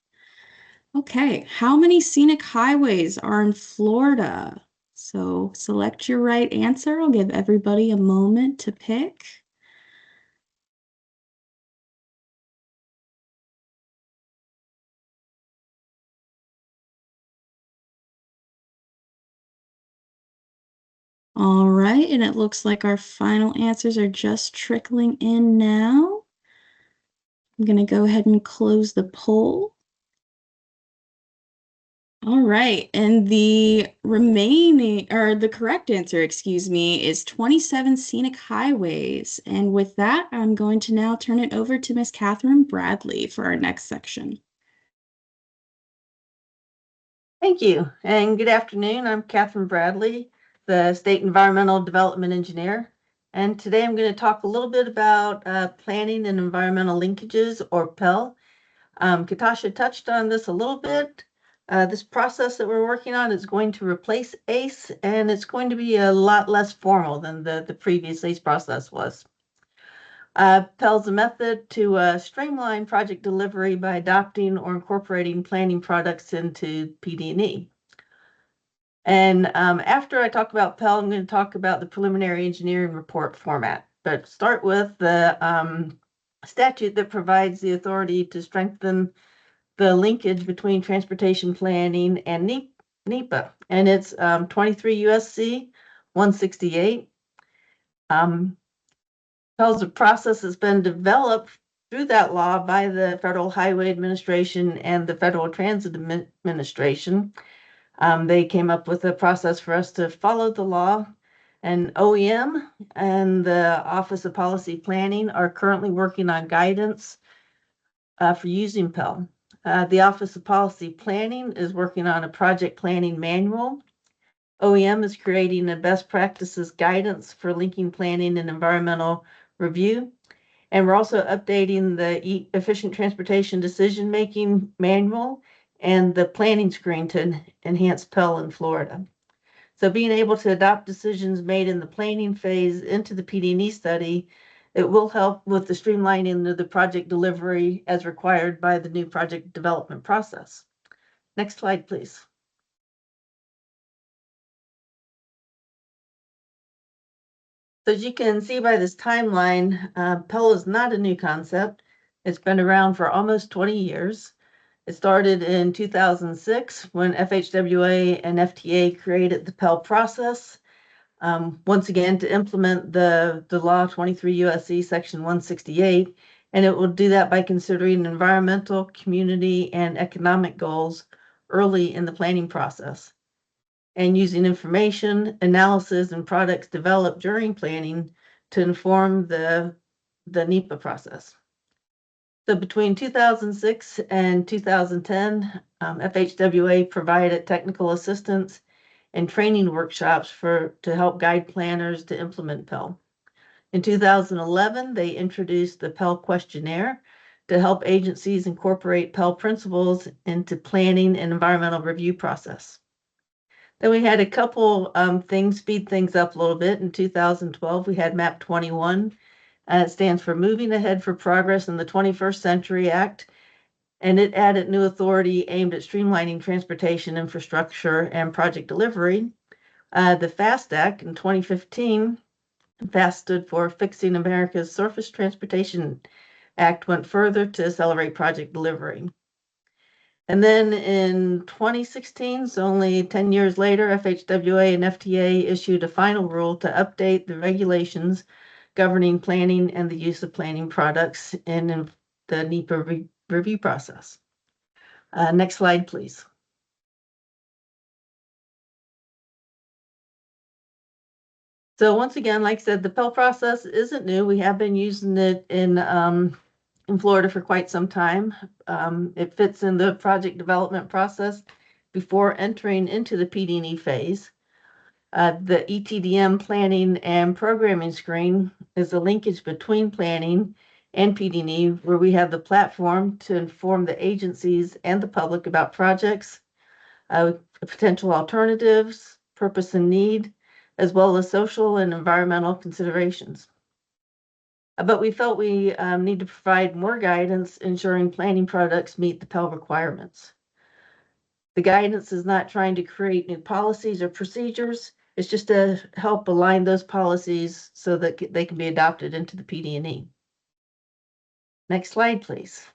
Okay, how many scenic highways are in Florida? So select your right answer. I'll give everybody a moment to pick. All right, and it looks like our final answers are just trickling in now. I'm going to go ahead and close the poll. All right, and the correct answer, excuse me, is 27 scenic highways. And with that, I'm going to now turn it over to Miss Catherine Bradley for our next section. Thank you, and good afternoon. I'm Catherine Bradley, the State Environmental Development Engineer, and today I'm going to talk a little bit about planning and environmental linkages, or PEL. Katasha touched on this a little bit. This process that we're working on is going to replace ACE, and it's going to be a lot less formal than the previous ACE process was. PEL is a method to streamline project delivery by adopting or incorporating planning products into PD&E. And after I talk about PEL, I'm going to talk about the preliminary engineering report format. But start with the statute that provides the authority to strengthen the linkage between transportation planning and NEPA. And it's 23 USC 168. PEL's a process that's been developed through that law by the Federal Highway Administration and the Federal Transit Administration. They came up with a process for us to follow the law, and OEM and the Office of Policy Planning are currently working on guidance for using PEL. The Office of Policy Planning is working on a project planning manual. OEM is creating a best practices guidance for linking planning and environmental review. And we're also updating the efficient transportation decision-making manual and the planning screen to enhance PEL in Florida. So being able to adopt decisions made in the planning phase into the PD&E study, it will help with the streamlining of the project delivery as required by the new project development process. Next slide, please. So as you can see by this timeline, PEL is not a new concept. It's been around for almost 20 years. It started in 2006 when FHWA and FTA created the PEL process, once again to implement the law 23 USC section 168, and it will do that by considering environmental, community, and economic goals early in the planning process, and using information, analysis, and products developed during planning to inform the NEPA process. So between 2006 and 2010, FHWA provided technical assistance and training workshops to help guide planners to implement PEL. In 2011, they introduced the PEL questionnaire to help agencies incorporate PEL principles into planning and environmental review process. Then we had a couple things speed things up a little bit. In 2012, we had MAP 21. It stands for Moving Ahead for Progress in the 21st Century Act, and it added new authority aimed at streamlining transportation infrastructure and project delivery. The FAST Act in 2015, FAST stood for Fixing America's Surface Transportation Act, went further to accelerate project delivery. And then in 2016, so only 10 years later, FHWA and FTA issued a final rule to update the regulations governing planning and the use of planning products in the NEPA review process. Next slide, please. So once again, like I said, the PEL process isn't new. We have been using it in Florida for quite some time. It fits in the project development process before entering into the PD&E phase. The ETDM planning and programming screen is the linkage between planning and PD&E, where we have the platform to inform the agencies and the public about projects, potential alternatives, purpose and need, as well as social and environmental considerations. But we felt we need to provide more guidance ensuring planning products meet the Pell requirements. The guidance is not trying to create new policies or procedures. It's just to help align those policies so that they can be adopted into the PD&E. Next slide, please.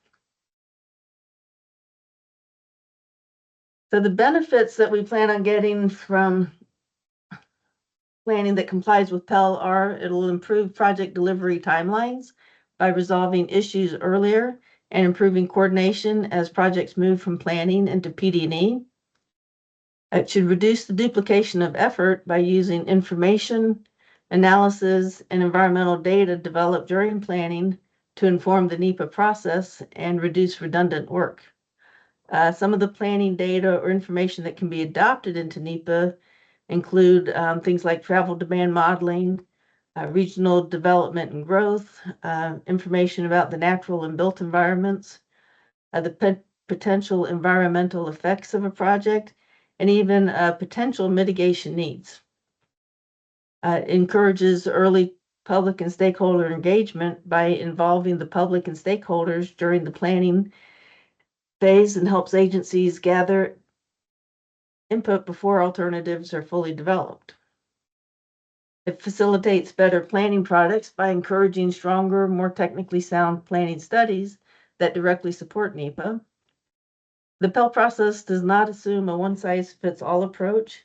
So the benefits that we plan on getting from planning that complies with Pell are it'll improve project delivery timelines by resolving issues earlier and improving coordination as projects move from planning into PD&E. It should reduce the duplication of effort by using information, analysis, and environmental data developed during planning to inform the NEPA process and reduce redundant work. Some of the planning data or information that can be adopted into NEPA include things like travel demand modeling, regional development and growth, information about the natural and built environments, the potential environmental effects of a project, and even potential mitigation needs. It encourages early public and stakeholder engagement by involving the public and stakeholders during the planning phase and helps agencies gather input before alternatives are fully developed. It facilitates better planning products by encouraging stronger, more technically sound planning studies that directly support NEPA. The Pell process does not assume a one-size-fits-all approach.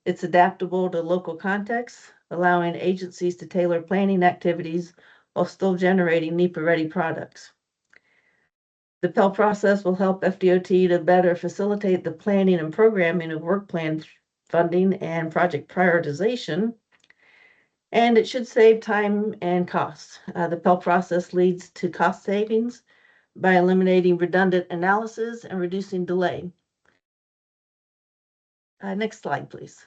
It's adaptable to local contexts, allowing agencies to tailor planning activities while still generating NEPA-ready products. The Pell process will help FDOT to better facilitate the planning and programming of work plan funding and project prioritization, and it should save time and costs. The Pell process leads to cost savings by eliminating redundant analysis and reducing delay. Next slide, please.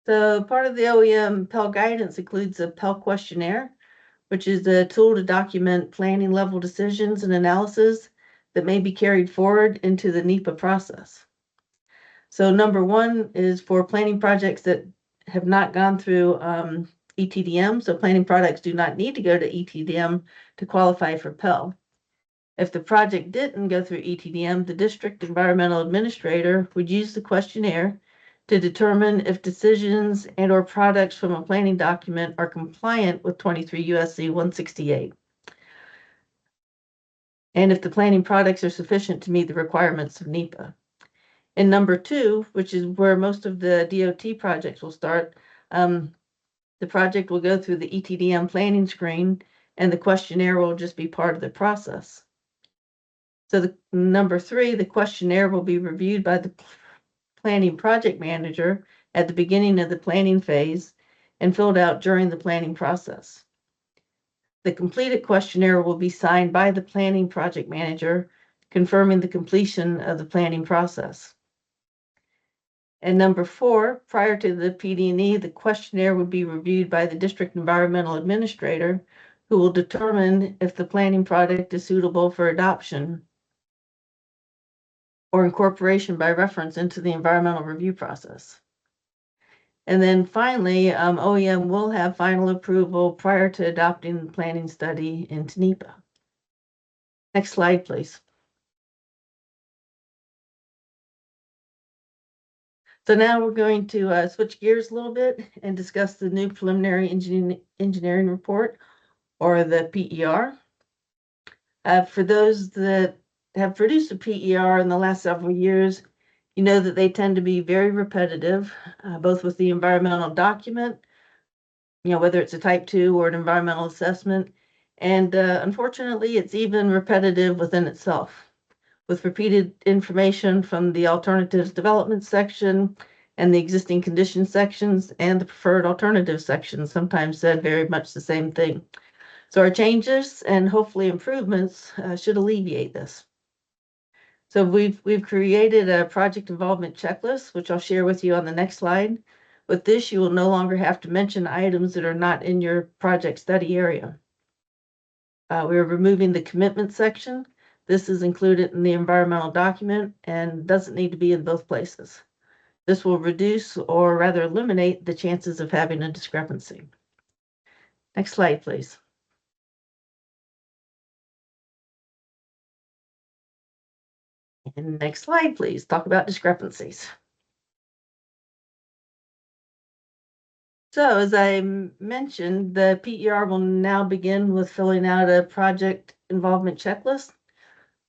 So part of the OEM Pell guidance includes a Pell questionnaire, which is a tool to document planning level decisions and analysis that may be carried forward into the NEPA process. So number one is for planning projects that have not gone through ETDM. So planning products do not need to go to ETDM to qualify for Pell. If the project didn't go through ETDM, the district environmental administrator would use the questionnaire to determine if decisions and or products from a planning document are compliant with 23 U.S.C. 168. And if the planning products are sufficient to meet the requirements of NEPA. And number two, which is where most of the DOT projects will start, the project will go through the ETDM planning screen and the questionnaire will just be part of the process. So the number three, the questionnaire will be reviewed by the planning project manager at the beginning of the planning phase and filled out during the planning process. The completed questionnaire will be signed by the planning project manager, confirming the completion of the planning process. And number four, prior to the PD&E, the questionnaire would be reviewed by the district environmental administrator, who will determine if the planning product is suitable for adoption or incorporation by reference into the environmental review process. And then finally, OEM will have final approval prior to adopting the planning study into NEPA. Next slide, please. So now we're going to switch gears a little bit and discuss the new preliminary engineering report, or the PER. For those that have produced a PER in the last several years, you know that they tend to be very repetitive, both with the environmental document, whether it's a type 2 or an environmental assessment. And unfortunately, it's even repetitive within itself, with repeated information from the alternatives development section and the existing condition sections and the preferred alternative section, sometimes said very much the same thing. So our changes and hopefully improvements should alleviate this. So we've created a project involvement checklist, which I'll share with you on the next slide. With this, you will no longer have to mention items that are not in your project study area. We're removing the commitment section. This is included in the environmental document and doesn't need to be in both places. This will reduce or rather eliminate the chances of having a discrepancy. Next slide, please. And next slide, please. Talk about discrepancies. So as I mentioned, the PER will now begin with filling out a project involvement checklist.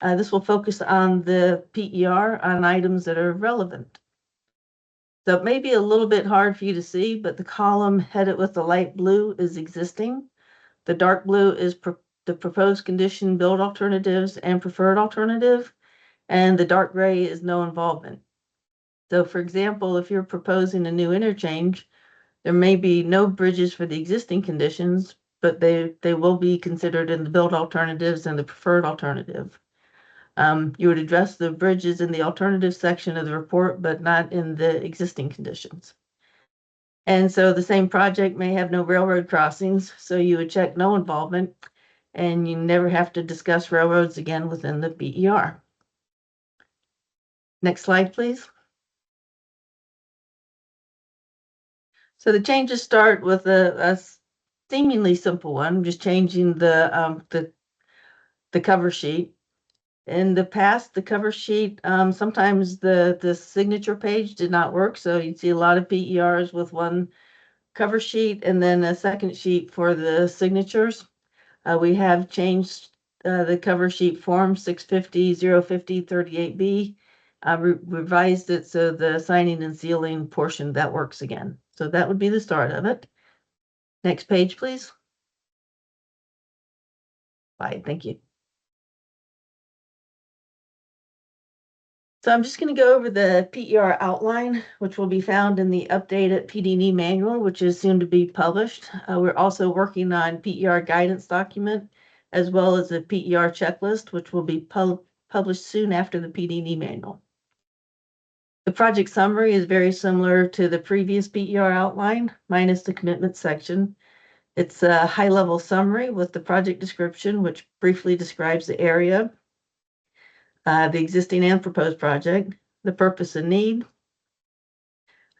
This will focus on the PER on items that are relevant. So it may be a little bit hard for you to see, but the column headed with the light blue is existing. The dark blue is the proposed condition, build alternatives, and preferred alternative. And the dark gray is no involvement. So for example, if you're proposing a new interchange, there may be no bridges for the existing conditions, but they will be considered in the build alternatives and the preferred alternative. You would address the bridges in the alternative section of the report, but not in the existing conditions. And so the same project may have no railroad crossings, so you would check no involvement, and you never have to discuss railroads again within the PER. Next slide, please. So the changes start with a seemingly simple one, just changing the cover sheet. In the past, the cover sheet, sometimes the signature page did not work, so you'd see a lot of PERs with one cover sheet and then a second sheet for the signatures. We have changed the cover sheet form 650, 050, 38B. Revised it so the signing and sealing portion that works again. So that would be the start of it. Next page, please. Bye, thank you. So I'm just going to go over the PER outline, which will be found in the updated PD&E manual, which is soon to be published. We're also working on PER guidance document, as well as a PER checklist, which will be published soon after the PD&E manual. The project summary is very similar to the previous PER outline, minus the commitment section. It's a high-level summary with the project description, which briefly describes the area, the existing and proposed project, the purpose and need.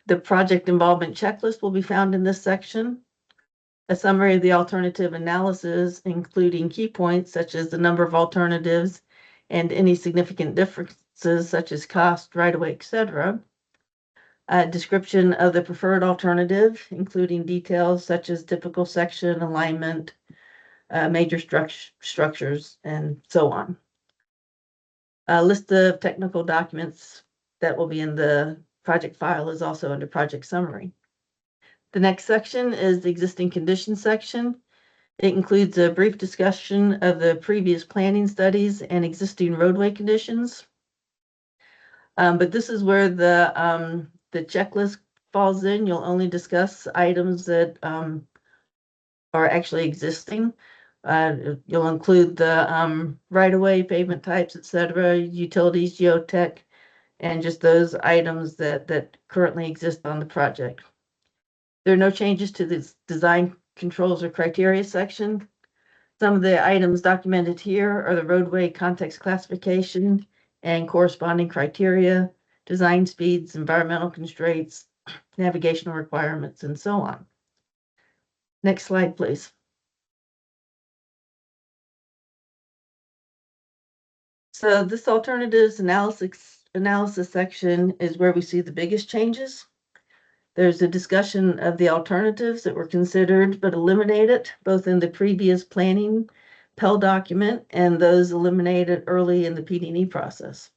The project involvement checklist will be found in this section. A summary of the alternative analysis, including key points such as the number of alternatives and any significant differences such as cost, right-of-way, etc. A description of the preferred alternative, including details such as typical section, alignment, major structures, and so on. A list of technical documents that will be in the project file is also under project summary. The next section is the existing conditions section. It includes a brief discussion of the previous planning studies and existing roadway conditions. But this is where the checklist falls in. You'll only discuss items that are actually existing. You'll include the right-of-way, pavement types, etc., utilities, geotech, and just those items that currently exist on the project. There are no changes to the design controls or criteria section. Some of the items documented here are the roadway context classification and corresponding criteria, design speeds, environmental constraints, navigational requirements, and so on. Next slide, please. So this alternatives analysis section is where we see the biggest changes. There's a discussion of the alternatives that were considered but eliminated, both in the previous planning Pell document and those eliminated early in the PD&E process.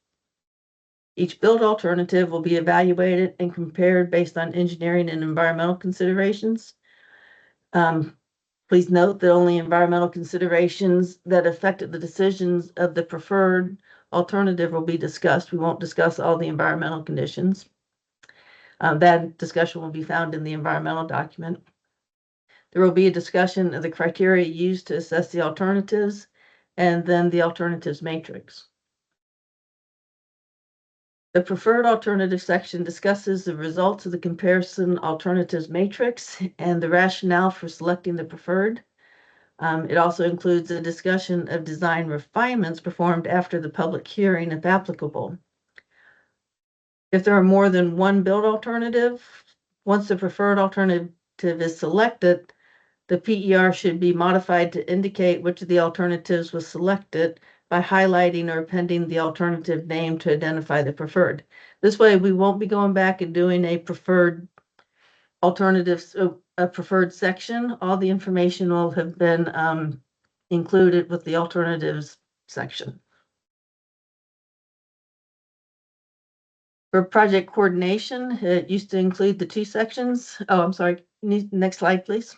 Each build alternative will be evaluated and compared based on engineering and environmental considerations. Please note that only environmental considerations that affected the decisions of the preferred alternative will be discussed. We won't discuss all the environmental conditions. That discussion will be found in the environmental document. There will be a discussion of the criteria used to assess the alternatives and then the alternatives matrix. The preferred alternative section discusses the results of the comparison alternatives matrix and the rationale for selecting the preferred. It also includes a discussion of design refinements performed after the public hearing, if applicable. If there are more than one build alternative, once the preferred alternative is selected, the PER should be modified to indicate which of the alternatives was selected by highlighting or appending the alternative name to identify the preferred. This way, we won't be going back and doing a preferred alternatives, a preferred section. All the information will have been included with the alternatives section. For project coordination, it used to include the two sections. Oh, I'm sorry. Next slide, please.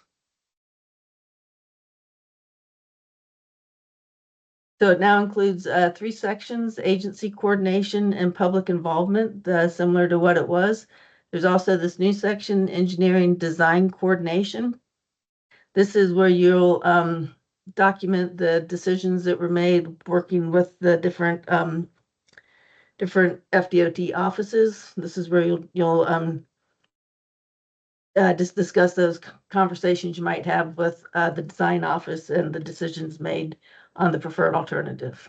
So it now includes three sections: agency coordination and public involvement, similar to what it was. There's also this new section, engineering design coordination. This is where you'll document the decisions that were made working with the different FDOT offices. This is where you'll just discuss those conversations you might have with the design office and the decisions made on the preferred alternative.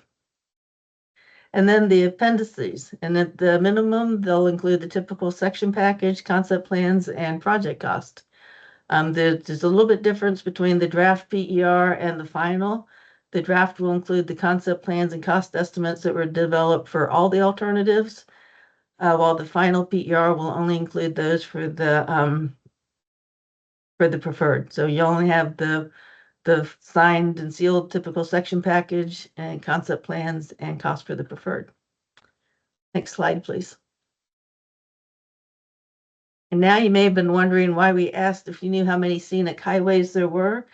And then the appendices, and at the minimum, they'll include the typical section package, concept plans, and project cost. There's a little bit difference between the draft PER and the final. The draft will include the concept plans and cost estimates that were developed for all the alternatives, while the final PER will only include those for the preferred. So you only have the signed and sealed typical section package and concept plans and cost for the preferred. Next slide, please. And now you may have been wondering why we asked if you knew how many scenic highways there were.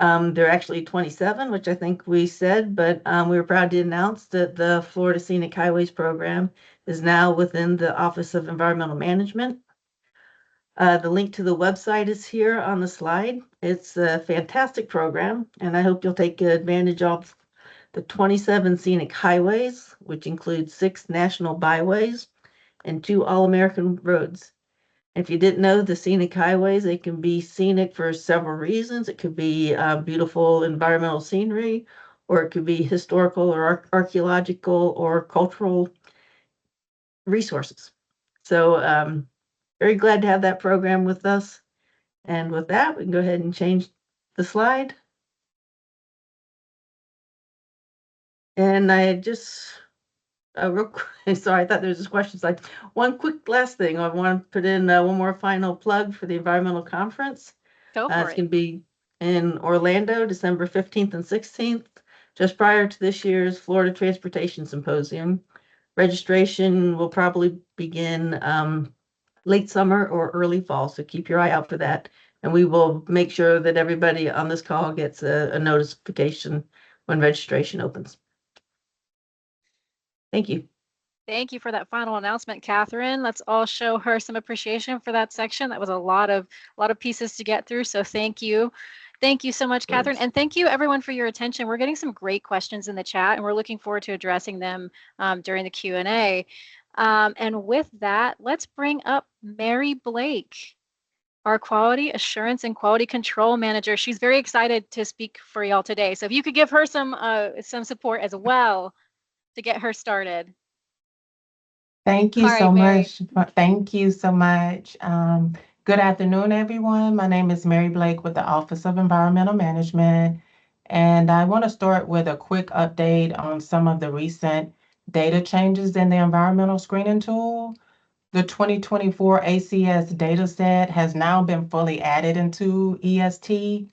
There are actually 27, which I think we said, but we were proud to announce that the Florida Scenic Highways Program is now within the Office of Environmental Management. The link to the website is here on the slide. It's a fantastic program, and I hope you'll take advantage of the 27 scenic highways, which include 6 national byways and 2 all-American roads. If you didn't know, the scenic highways, they can be scenic for several reasons. It could be beautiful environmental scenery, or it could be historical or archaeological or cultural resources. So very glad to have that program with us. And with that, we can go ahead and change the slide. And I just, real quick, sorry, I thought there was just questions. Like one quick last thing, I want to put in one more final plug for the environmental conference. Go for It's it. going to be in Orlando, December 15th and 16th, just prior to this year's Florida Transportation Symposium. Registration will probably begin late summer or early fall, so keep your eye out for that. And we will make sure that everybody on this call gets a notification when registration opens. Thank you. Thank you for that final announcement, Catherine. Let's all show her some appreciation for that section. That was a lot of pieces to get through. So thank you. Thank you so much, Catherine. And thank you everyone for your attention. We're getting some great questions in the chat, and we're looking forward to addressing them during the Q&A. And with that, let's bring up Mary Blake, our Quality Assurance and Quality Control Manager. She's very excited to speak for y'all today. So if you could give her some support as well to get her started. Thank you All right, so Mary. much. Thank you so much. Good afternoon, everyone. My name is Mary Blake with the Office of Environmental Management, and I want to start with a quick update on some of the recent data changes in the environmental screening tool. The 2024 ACS dataset has now been fully added into EST.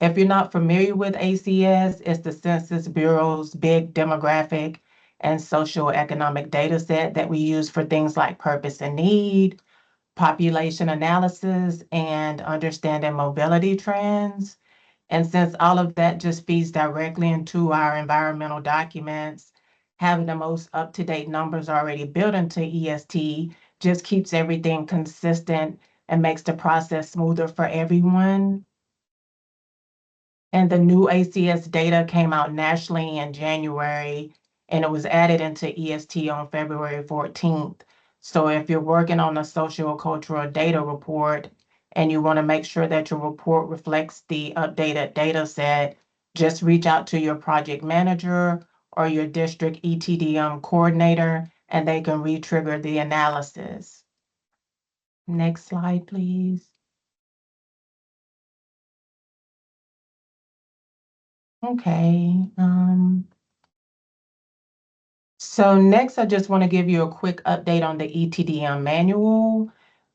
If you're not familiar with ACS, it's the Census Bureau's big demographic and socioeconomic data set that we use for things like purpose and need, population analysis, and understanding mobility trends. And since all of that just feeds directly into our environmental documents, having the most up-to-date numbers already built into EST just keeps everything consistent and makes the process smoother for everyone. And the new ACS data came out nationally in January, and it was added into EST on February 14th. So if you're working on a sociocultural data report and you want to make sure that your report reflects the updated data set, just reach out to your project manager or your district ETDM coordinator, and they can re-trigger the analysis. Next slide, please. Okay. So next, I just want to give you a quick update on the ETDM manual.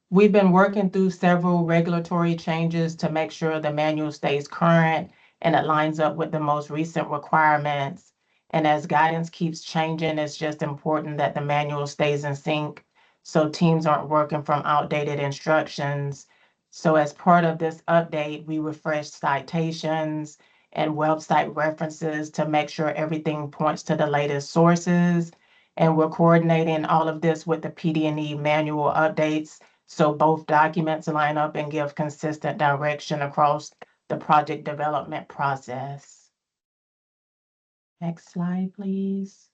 We've been working through several regulatory changes to make sure the manual stays current and it lines up with the most recent requirements. And as guidance keeps changing, it's just important that the manual stays in sync so teams aren't working from outdated instructions. So as part of this update, we refreshed citations and website references to make sure everything points to the latest sources. And we're coordinating all of this with the PD&E manual updates so both documents line up and give consistent direction across the project development process. Next slide, please.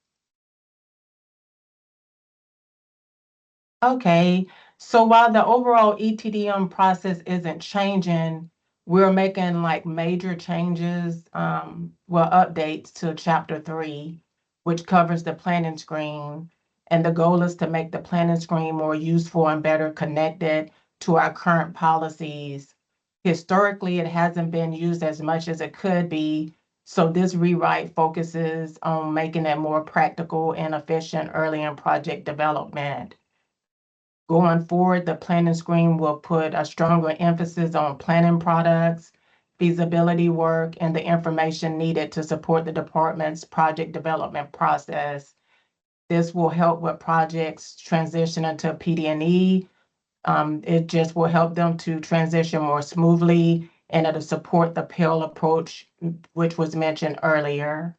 Okay, so while the overall ETDM process isn't changing, we're making like major changes, updates to Chapter 3, which covers the planning screen. And the goal is to make the planning screen more useful and better connected to our current policies. Historically, it hasn't been used as much as it could be, so this rewrite focuses on making it more practical and efficient early in project development. Going forward, the planning screen will put a stronger emphasis on planning products, feasibility work, and the information needed to support the department's project development process. This will help with projects transitioning to PD&E. It just will help them to transition more smoothly, and it'll support the PIL approach, which was mentioned earlier.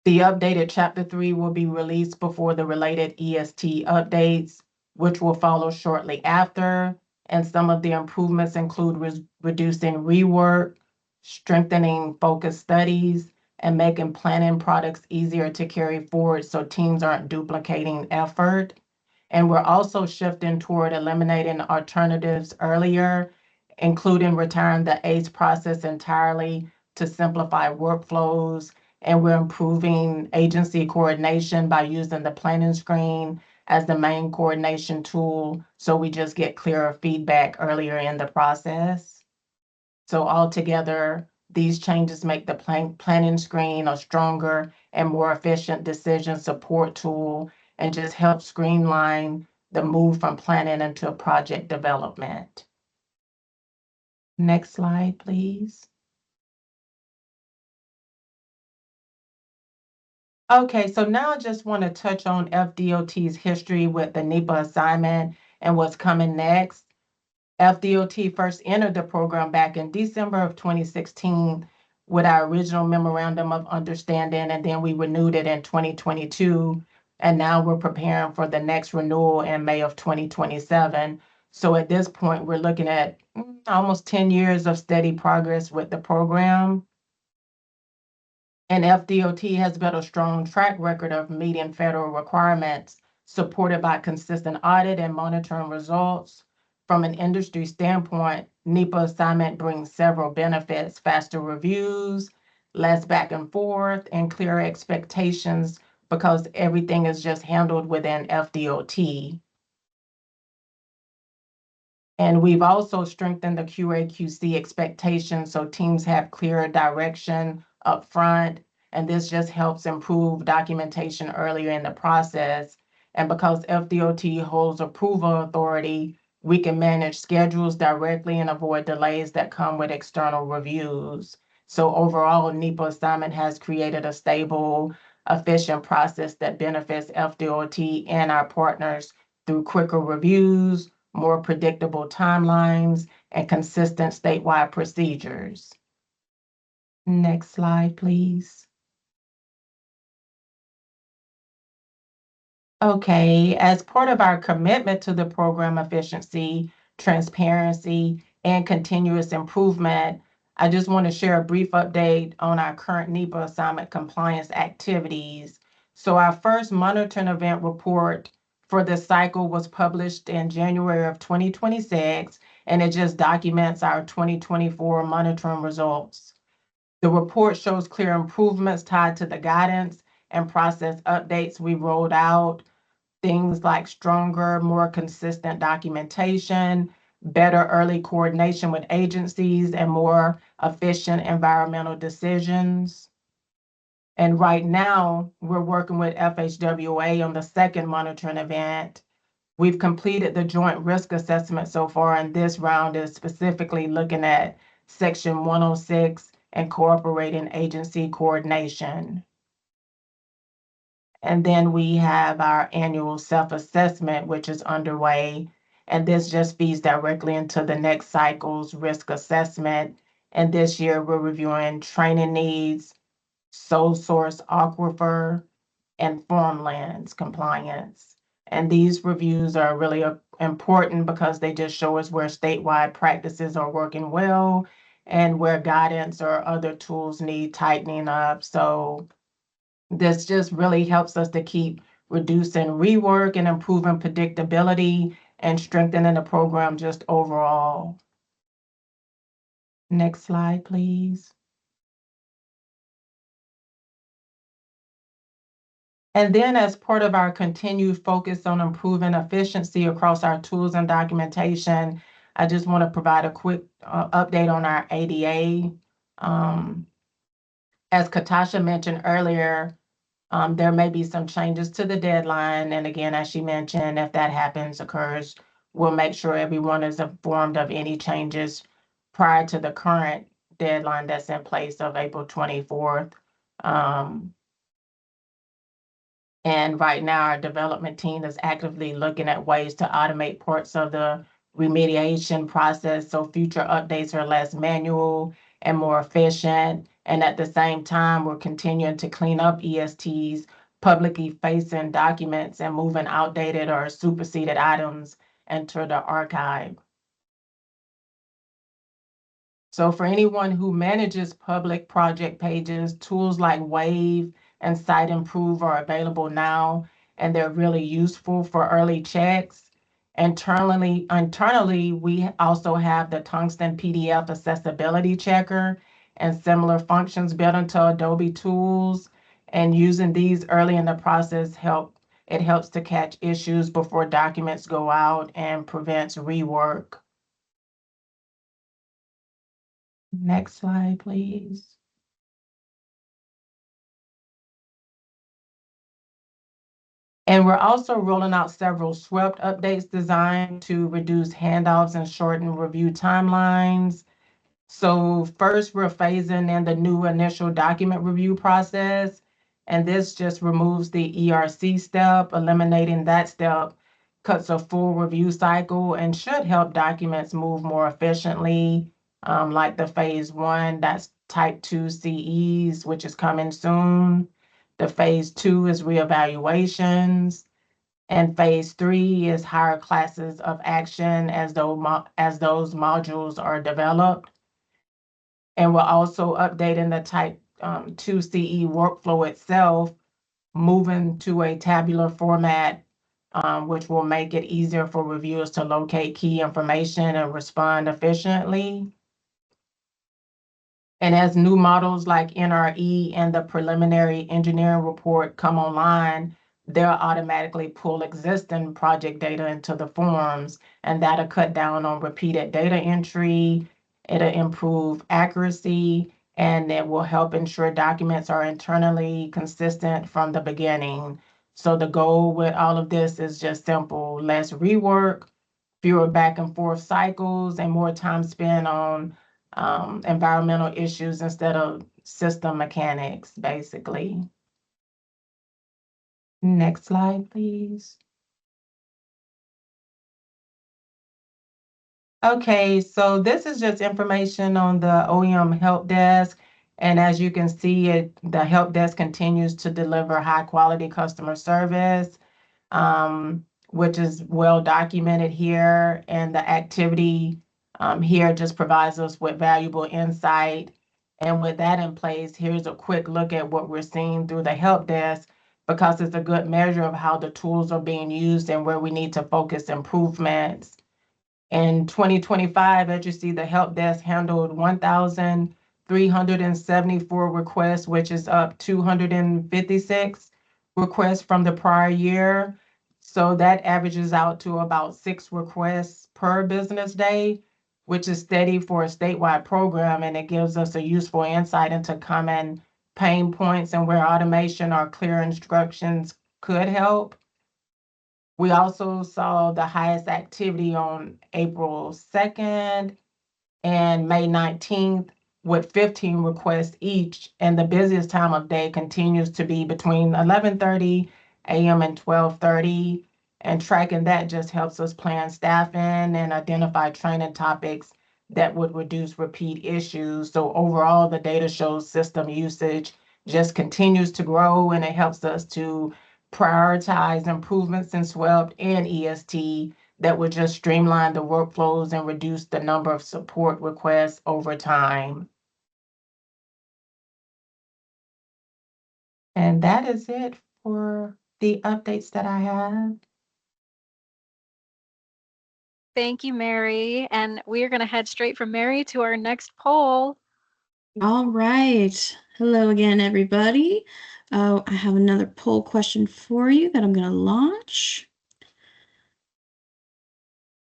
The updated Chapter 3 will be released before the related EST updates, which will follow shortly after. And some of the improvements include reducing rework, strengthening focus studies, and making planning products easier to carry forward so teams aren't duplicating effort. And we're also shifting toward eliminating alternatives earlier, including retiring the ACE process entirely to simplify workflows. And we're improving agency coordination by using the planning screen as the main coordination tool, so we just get clearer feedback earlier in the process. So altogether, these changes make the planning screen a stronger and more efficient decision support tool and just help streamline the move from planning into project development. Next slide, please. Okay, so now I just want to touch on FDOT's history with the NEPA assignment and what's coming next. FDOT first entered the program back in December of 2016 with our original memorandum of understanding, and then we renewed it in 2022. And now we're preparing for the next renewal in May of 2027. So at this point, we're looking at almost 10 years of steady progress with the program. And FDOT has built a strong track record of meeting federal requirements, supported by consistent audit and monitoring results. From an industry standpoint, NEPA assignment brings several benefits: faster reviews, less back and forth, and clearer expectations because everything is just handled within FDOT. And we've also strengthened the QA/QC expectations so teams have clearer direction up front. And this just helps improve documentation earlier in the process. And because FDOT holds approval authority, we can manage schedules directly and avoid delays that come with external reviews. So overall, NEPA assignment has created a stable, efficient process that benefits FDOT and our partners through quicker reviews, more predictable timelines, and consistent statewide procedures. Next slide, please. Okay, as part of our commitment to the program efficiency, transparency, and continuous improvement, I just want to share a brief update on our current NEPA assignment compliance activities. So our first monitoring event report for this cycle was published in January of 2026, and it just documents our 2024 monitoring results. The report shows clear improvements tied to the guidance and process updates we rolled out, things like stronger, more consistent documentation, better early coordination with agencies, and more efficient environmental decisions. And right now, we're working with FHWA on the second monitoring event. We've completed the joint risk assessment so far, and this round is specifically looking at Section 106, incorporating agency coordination. And then we have our annual self-assessment, which is underway. And this just feeds directly into the next cycle's risk assessment. And this year we're reviewing training needs, sole source aquifer, and farmlands compliance. And these reviews are really important because they just show us where statewide practices are working well and where guidance or other tools need tightening up. So this just really helps us to keep reducing rework and improving predictability and strengthening the program just overall. Next slide, please. And then as part of our continued focus on improving efficiency across our tools and documentation, I just want to provide a quick update on our ADA. As Katasha mentioned earlier, there may be some changes to the deadline. And again, as she mentioned, if that occurs, we'll make sure everyone is informed of any changes prior to the current deadline that's in place of April 24th. And right now, our development team is actively looking at ways to automate parts of the remediation process so future updates are less manual and more efficient. And at the same time, we're continuing to clean up EST's publicly facing documents and moving outdated or superseded items into the archive. So for anyone who manages public project pages, tools like Wave and Site Improve are available now, and they're really useful for early checks. Internally, we also have the Tungsten PDF Accessibility Checker and similar functions built into Adobe tools. And using these early in the process helps to catch issues before documents go out and prevents rework. Next slide, please. And we're also rolling out several SWEPT updates designed to reduce handoffs and shorten review timelines. So first, we're phasing in the new initial document review process. And this just removes the ERC step. Eliminating that step cuts a full review cycle and should help documents move more efficiently. Like the phase 1, that's type 2 CEs, which is coming soon. The phase 2 is reevaluations. And phase 3 is higher classes of action as those modules are developed. And we're also updating the type 2 CE workflow itself, moving to a tabular format, which will make it easier for reviewers to locate key information and respond efficiently. And as new models like NRE and the preliminary engineering report come online, they'll automatically pull existing project data into the forms, and that'll cut down on repeated data entry. It'll improve accuracy, and it will help ensure documents are internally consistent from the beginning. So the goal with all of this is just simple: less rework, fewer back and forth cycles, and more time spent on environmental issues instead of system mechanics, basically. Next slide, please. Okay, so this is just information on the OEM help desk. And as you can see, the help desk continues to deliver high quality customer service, which is well documented here. And the activity Here just provides us with valuable insight. And with that in place, here's a quick look at what we're seeing through the help desk, because it's a good measure of how the tools are being used and where we need to focus improvements. In 2025, as you see, the help desk handled 1,374 requests, which is up 256 requests from the prior year. So that averages out to about 6 requests per business day, which is steady for a statewide program, and it gives us a useful insight into common pain points and where automation or clear instructions could help. We also saw the highest activity on April 2nd and May 19th with 15 requests each, and the busiest time of day continues to be between 11:30 a.m. and 12:30, and tracking that just helps us plan staffing and identify training topics that would reduce repeat issues. So overall, the data shows system usage just continues to grow, and it helps us to prioritize improvements in SWEP and EST that would just streamline the workflows and reduce the number of support requests over time. And that is it for the updates that I have. Thank you, Mary. And we are going to head straight from Mary to our next poll. All right. Hello again, everybody. I have another poll question for you that I'm going to launch.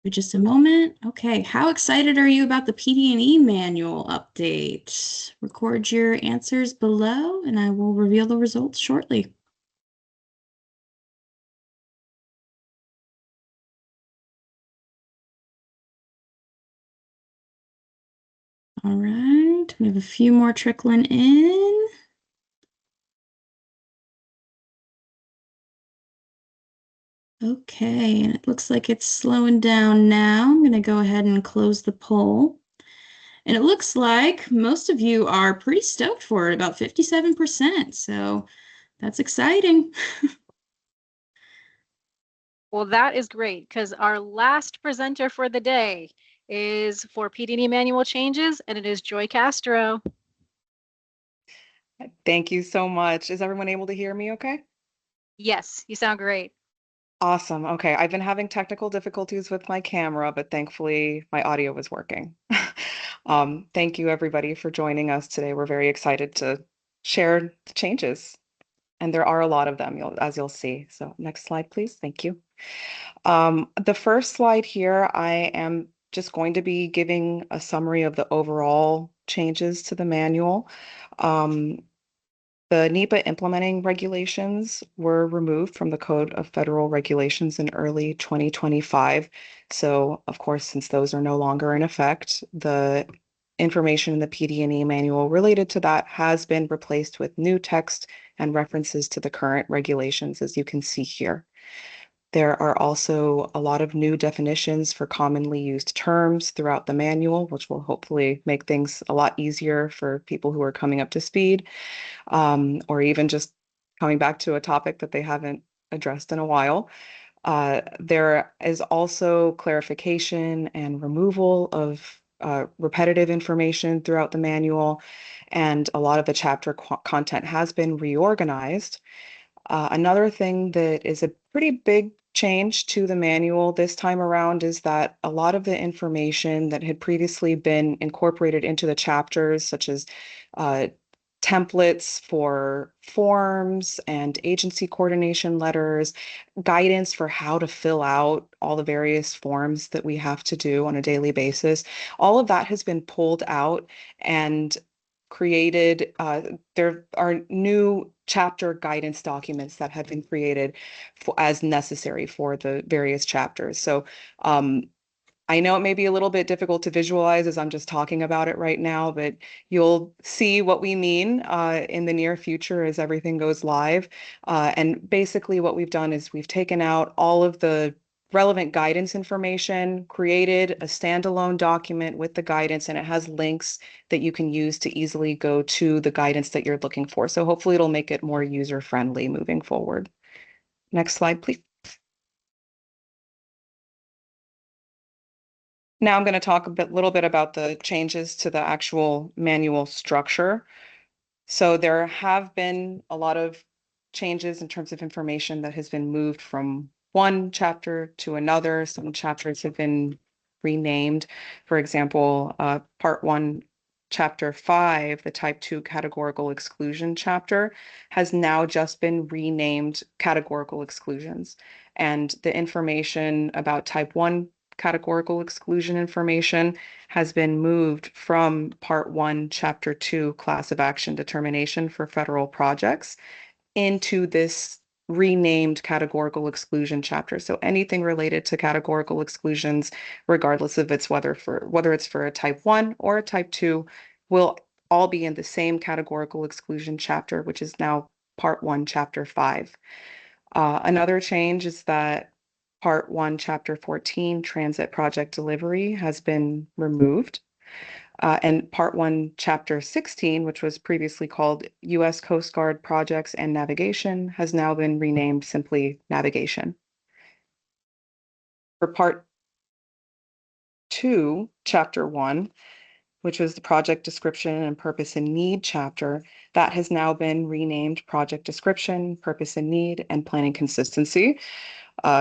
For just a moment. Okay, how excited are you about the PD&E manual update? Record your answers below, and I will reveal the results shortly. All right, we have a few more trickling in. Okay, and it looks like it's slowing down now. I'm going to go ahead and close the poll. And it looks like most of you are pretty stoked for it, about 57%. So that's exciting. Well, that is great because our last presenter for the day is for PD&E manual changes, and it is Joy Castro. Thank you so much. Is everyone able to hear me okay? Yes, you sound great. Awesome. Okay, I've been having technical difficulties with my camera, but thankfully my audio was working. Thank you everybody for joining us today. We're very excited to share the changes, and there are a lot of them, as you'll see. So next slide, please. Thank you. The first slide here, I am just going to be giving a summary of the overall changes to the manual. The NEPA implementing regulations were removed from the Code of Federal Regulations in early 2025. So, of course, since those are no longer in effect, the information in the PD&E manual related to that has been replaced with new text and references to the current regulations, as you can see here. There are also a lot of new definitions for commonly used terms throughout the manual, which will hopefully make things a lot easier for people who are coming up to speed. Or even just coming back to a topic that they haven't addressed in a while. There is also clarification and removal of repetitive information throughout the manual, and a lot of the chapter content has been reorganized. Another thing that is a pretty big change to the manual this time around is that a lot of the information that had previously been incorporated into the chapters, such as templates for forms and agency coordination letters, guidance for how to fill out all the various forms that we have to do on a daily basis. All of that has been pulled out and created. There are new chapter guidance documents that have been created as necessary for the various chapters. So I know it may be a little bit difficult to visualize as I'm just talking about it right now, but you'll see what we mean in the near future as everything goes live. And basically what we've done is we've taken out all of the relevant guidance information, created a standalone document with the guidance, and it has links that you can use to easily go to the guidance that you're looking for. So hopefully it'll make it more user-friendly moving forward. Next slide, please. Now I'm going to talk little bit about the changes to the actual manual structure. So there have been a lot of changes in terms of information that has been moved from one chapter to another. Some chapters have been renamed. For example, Part 1, Chapter 5, the Type 2 Categorical Exclusion chapter, has now just been renamed Categorical Exclusions. And the information about Type 1 categorical exclusion information has been moved from Part 1, Chapter 2, Class of Action Determination for Federal Projects into this renamed categorical exclusion chapter. So anything related to categorical exclusions, regardless of whether it's for a Type 1 or a Type 2, will all be in the same categorical exclusion chapter, which is now Part 1, Chapter 5. Another change is that Part 1, Chapter 14, Transit Project Delivery, has been removed. And Part 1, Chapter 16, which was previously called U.S. Coast Guard Projects and Navigation, has now been renamed simply Navigation. For Part 2, Chapter 1, which was the Project Description and Purpose and Need chapter, that has now been renamed Project Description, Purpose and Need, and Planning Consistency.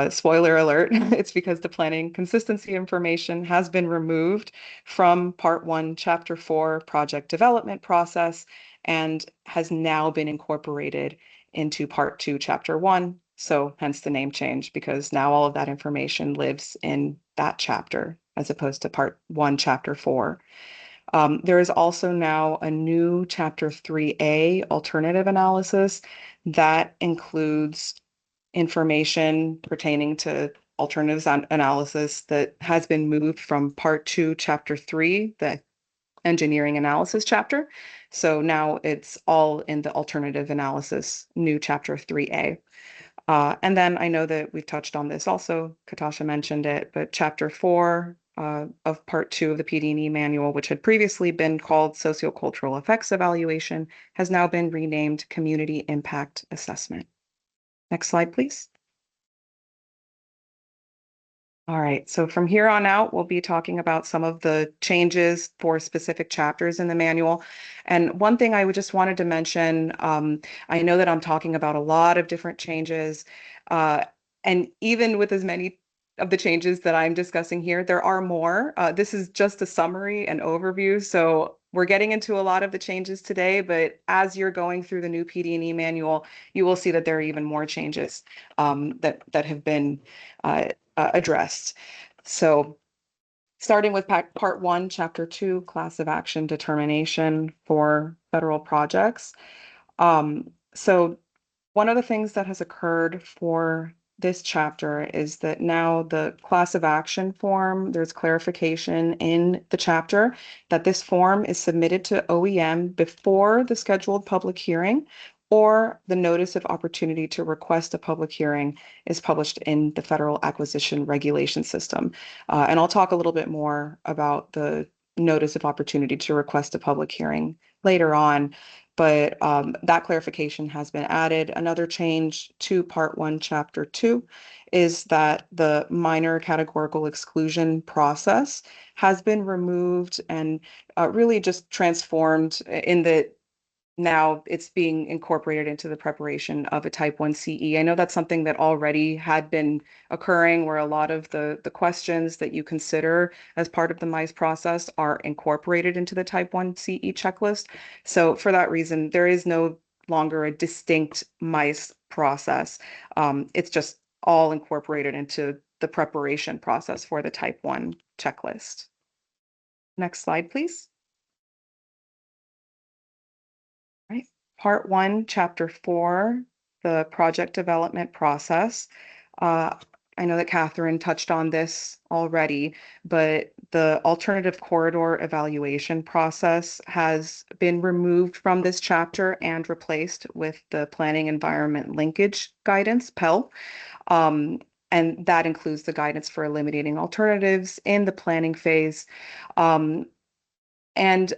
Spoiler alert, it's because the planning consistency information has been removed from Part 1, Chapter 4, Project Development Process, and has now been incorporated into Part 2, Chapter 1. So hence the name change, because now all of that information lives in that chapter as opposed to Part 1, Chapter 4. There is also now a new Chapter 3A alternative analysis that includes information pertaining to alternatives analysis that has been moved from Part 2, Chapter 3, the engineering analysis chapter. So now it's all in the alternative analysis, new Chapter 3A. And then I know that we've touched on this also, Katasha mentioned it, but Chapter 4 of Part 2 of the PD&E manual, which had previously been called Sociocultural Effects Evaluation, has now been renamed Community Impact Assessment. Next slide, please. All right, so from here on out, we'll be talking about some of the changes for specific chapters in the manual. And one thing I just wanted to mention, I know that I'm talking about a lot of different changes, and even with as many of the changes that I'm discussing here, there are more. This is just a summary and overview, so we're getting into a lot of the changes today, but as you're going through the new PD&E manual, you will see that there are even more changes that have been addressed. So starting with Part 1, Chapter 2, Class of Action Determination for Federal Projects. So one of the things that has occurred for this chapter is that now the class of action form, there's clarification in the chapter that this form is submitted to OEM before the scheduled public hearing, or the notice of opportunity to request a public hearing is published in the Federal Acquisition Regulation System. And I'll talk a little bit more about the notice of opportunity to request a public hearing later on, but that clarification has been added. Another change to Part 1, Chapter 2 is that the minor categorical exclusion process has been removed and really just transformed in that now it's being incorporated into the preparation of a Type 1 CE. I know that's something that already had been occurring, where a lot of the questions that you consider as part of the MICE process are incorporated into the Type 1 CE checklist. So for that reason, there is no longer a distinct MICE process. It's just all incorporated into the preparation process for the Type 1 checklist. Next slide, please. Right. Part 1, Chapter 4, the project development process. I know that Catherine touched on this already, but the alternative corridor evaluation process has been removed from this chapter and replaced with the planning environment linkage guidance, PEL. And that includes the guidance for eliminating alternatives in the planning phase. And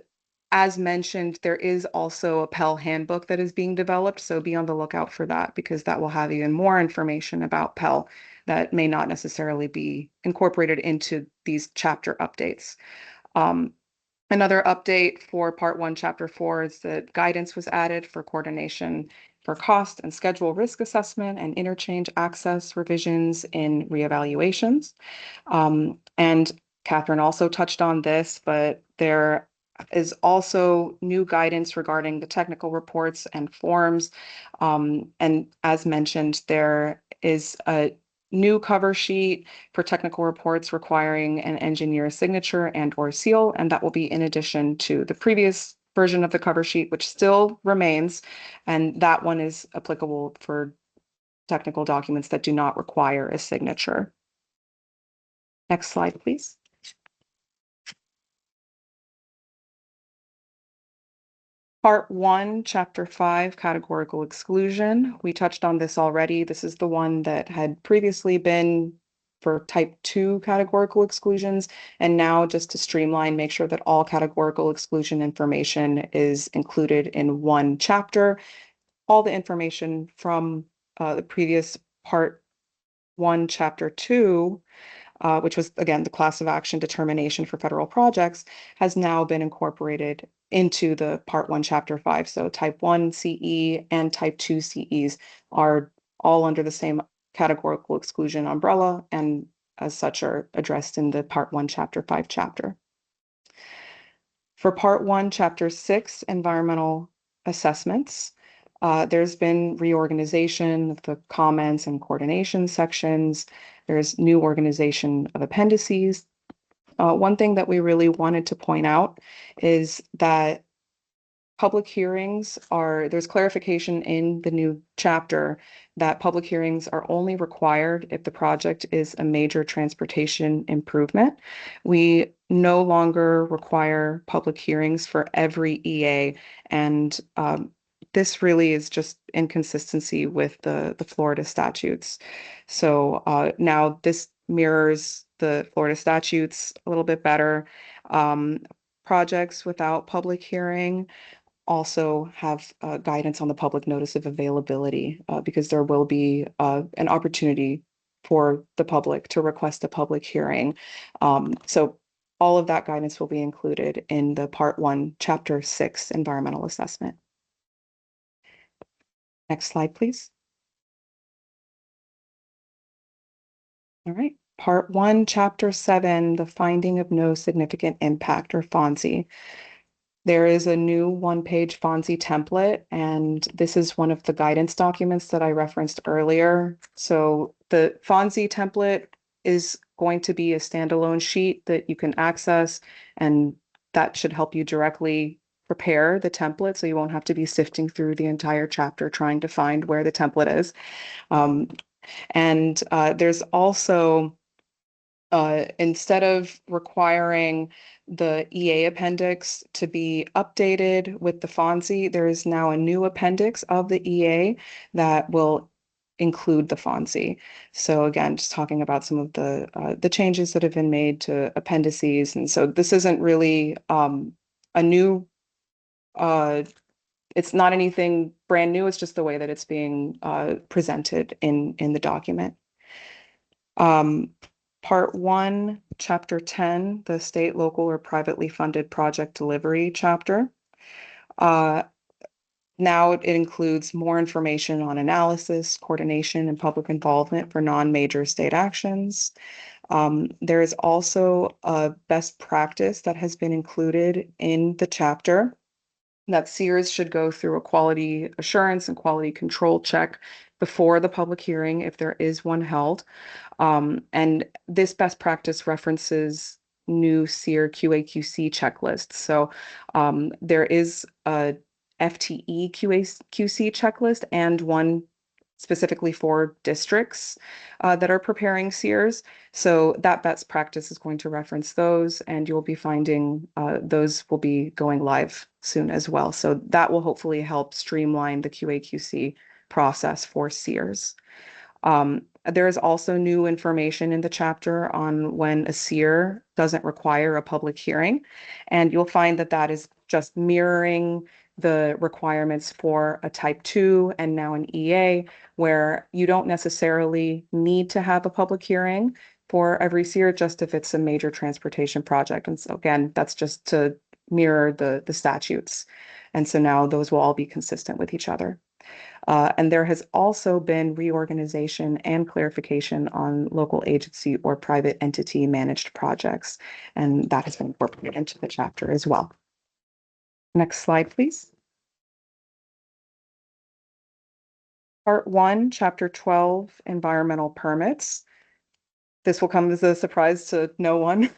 as mentioned, there is also a Pell handbook that is being developed, so be on the lookout for that because that will have even more information about Pell that may not necessarily be incorporated into these chapter updates. Another update for Part 1, Chapter 4 is that guidance was added for coordination for cost and schedule risk assessment and interchange access revisions in reevaluations. And Catherine also touched on this, but there is also new guidance regarding the technical reports and forms. And as mentioned, there is a new cover sheet for technical reports requiring an engineer's signature and/or seal, and that will be in addition to the previous version of the cover sheet, which still remains, and that one is applicable for technical documents that do not require a signature. Next slide, please. Part 1, Chapter 5, Categorical Exclusion. We touched on this already. This is the one that had previously been for Type 2 categorical exclusions, and now just to streamline, make sure that all categorical exclusion information is included in one chapter. All the information from the previous Part 1, Chapter 2, which was, again, the class of action determination for federal projects, has now been incorporated into the Part 1, Chapter 5. So Type 1 CE and Type 2 CEs are all under the same categorical exclusion umbrella, and as such are addressed in the Part 1, Chapter 5 chapter. For Part 1, Chapter 6, Environmental Assessments, there's been reorganization of the comments and coordination sections. There's new organization of appendices. One thing that we really wanted to point out is that public hearings there's clarification in the new chapter that public hearings are only required if the project is a major transportation improvement. We no longer require public hearings for every EA, and this really is just inconsistency with the Florida statutes. So now this mirrors the Florida statutes a little bit better. Projects without public hearing also have guidance on the public notice of availability because there will be an opportunity for the public to request a public hearing. So all of that guidance will be included in the Part 1, Chapter 6 environmental assessment. Next slide, please. All right. Part 1, Chapter 7, the finding of no significant impact, or FONSI. There is a new one-page FONSI template, and this is one of the guidance documents that I referenced earlier. So the FONSI template is going to be a standalone sheet that you can access, and that should help you directly prepare the template, so you won't have to be sifting through the entire chapter trying to find where the template is. There's also, instead of requiring the EA appendix to be updated with the FONSI, there is now a new appendix of the EA that will include the FONSI. So again, just talking about some of the changes that have been made to appendices. And so this isn't really a new, it's not anything brand new, it's just the way that it's being presented in the document. Part 1, Chapter 10, the state, local, or privately funded project delivery chapter. Now it includes more information on analysis, coordination, and public involvement for non-major state actions. There is also a best practice that has been included in the chapter that SEERs should go through a quality assurance and quality control check before the public hearing if there is one held. And this best practice references new SEER QA/QC checklists. So there is a FTE QA/QC checklist and one specifically for districts that are preparing SEERs. So that best practice is going to reference those, and you'll be finding those will be going live soon as well. So that will hopefully help streamline the QA/QC process for SEERs. There is also new information in the chapter on when a SEER doesn't require a public hearing, and you'll find that that is just mirroring the requirements for a type 2 and now an EA, where you don't necessarily need to have a public hearing for every SEER, just if it's a major transportation project. And so again, that's just to mirror the statutes. And so now those will all be consistent with each other. And there has also been reorganization and clarification on local agency or private entity managed projects. And that has been incorporated into the chapter as well. Next slide, please. Part 1, Chapter 12, Environmental Permits. This will come as a surprise to no one,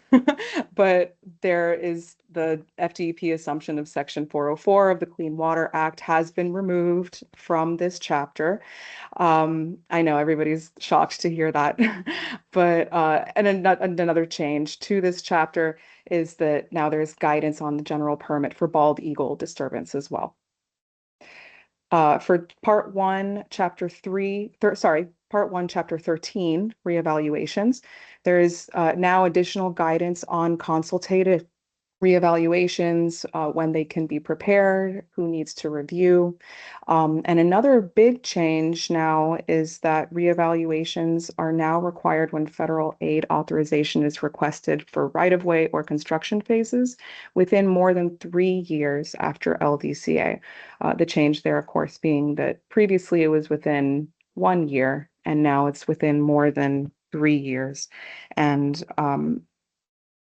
but there is the FDEP assumption of Section 404 of the Clean Water Act has been removed from this chapter. I know everybody's shocked to hear that, but and another change to this chapter is that now there's guidance on the general permit for bald eagle disturbance as well. For Part 1, Chapter 13, reevaluations, there is now additional guidance on consultative reevaluations, when they can be prepared, who needs to review. And another big change now is that reevaluations are now required when federal aid authorization is requested for right-of-way or construction phases within more than 3 years after LDCA. The change there, of course, being that previously it was within 1 year, and now it's within more than 3 years. And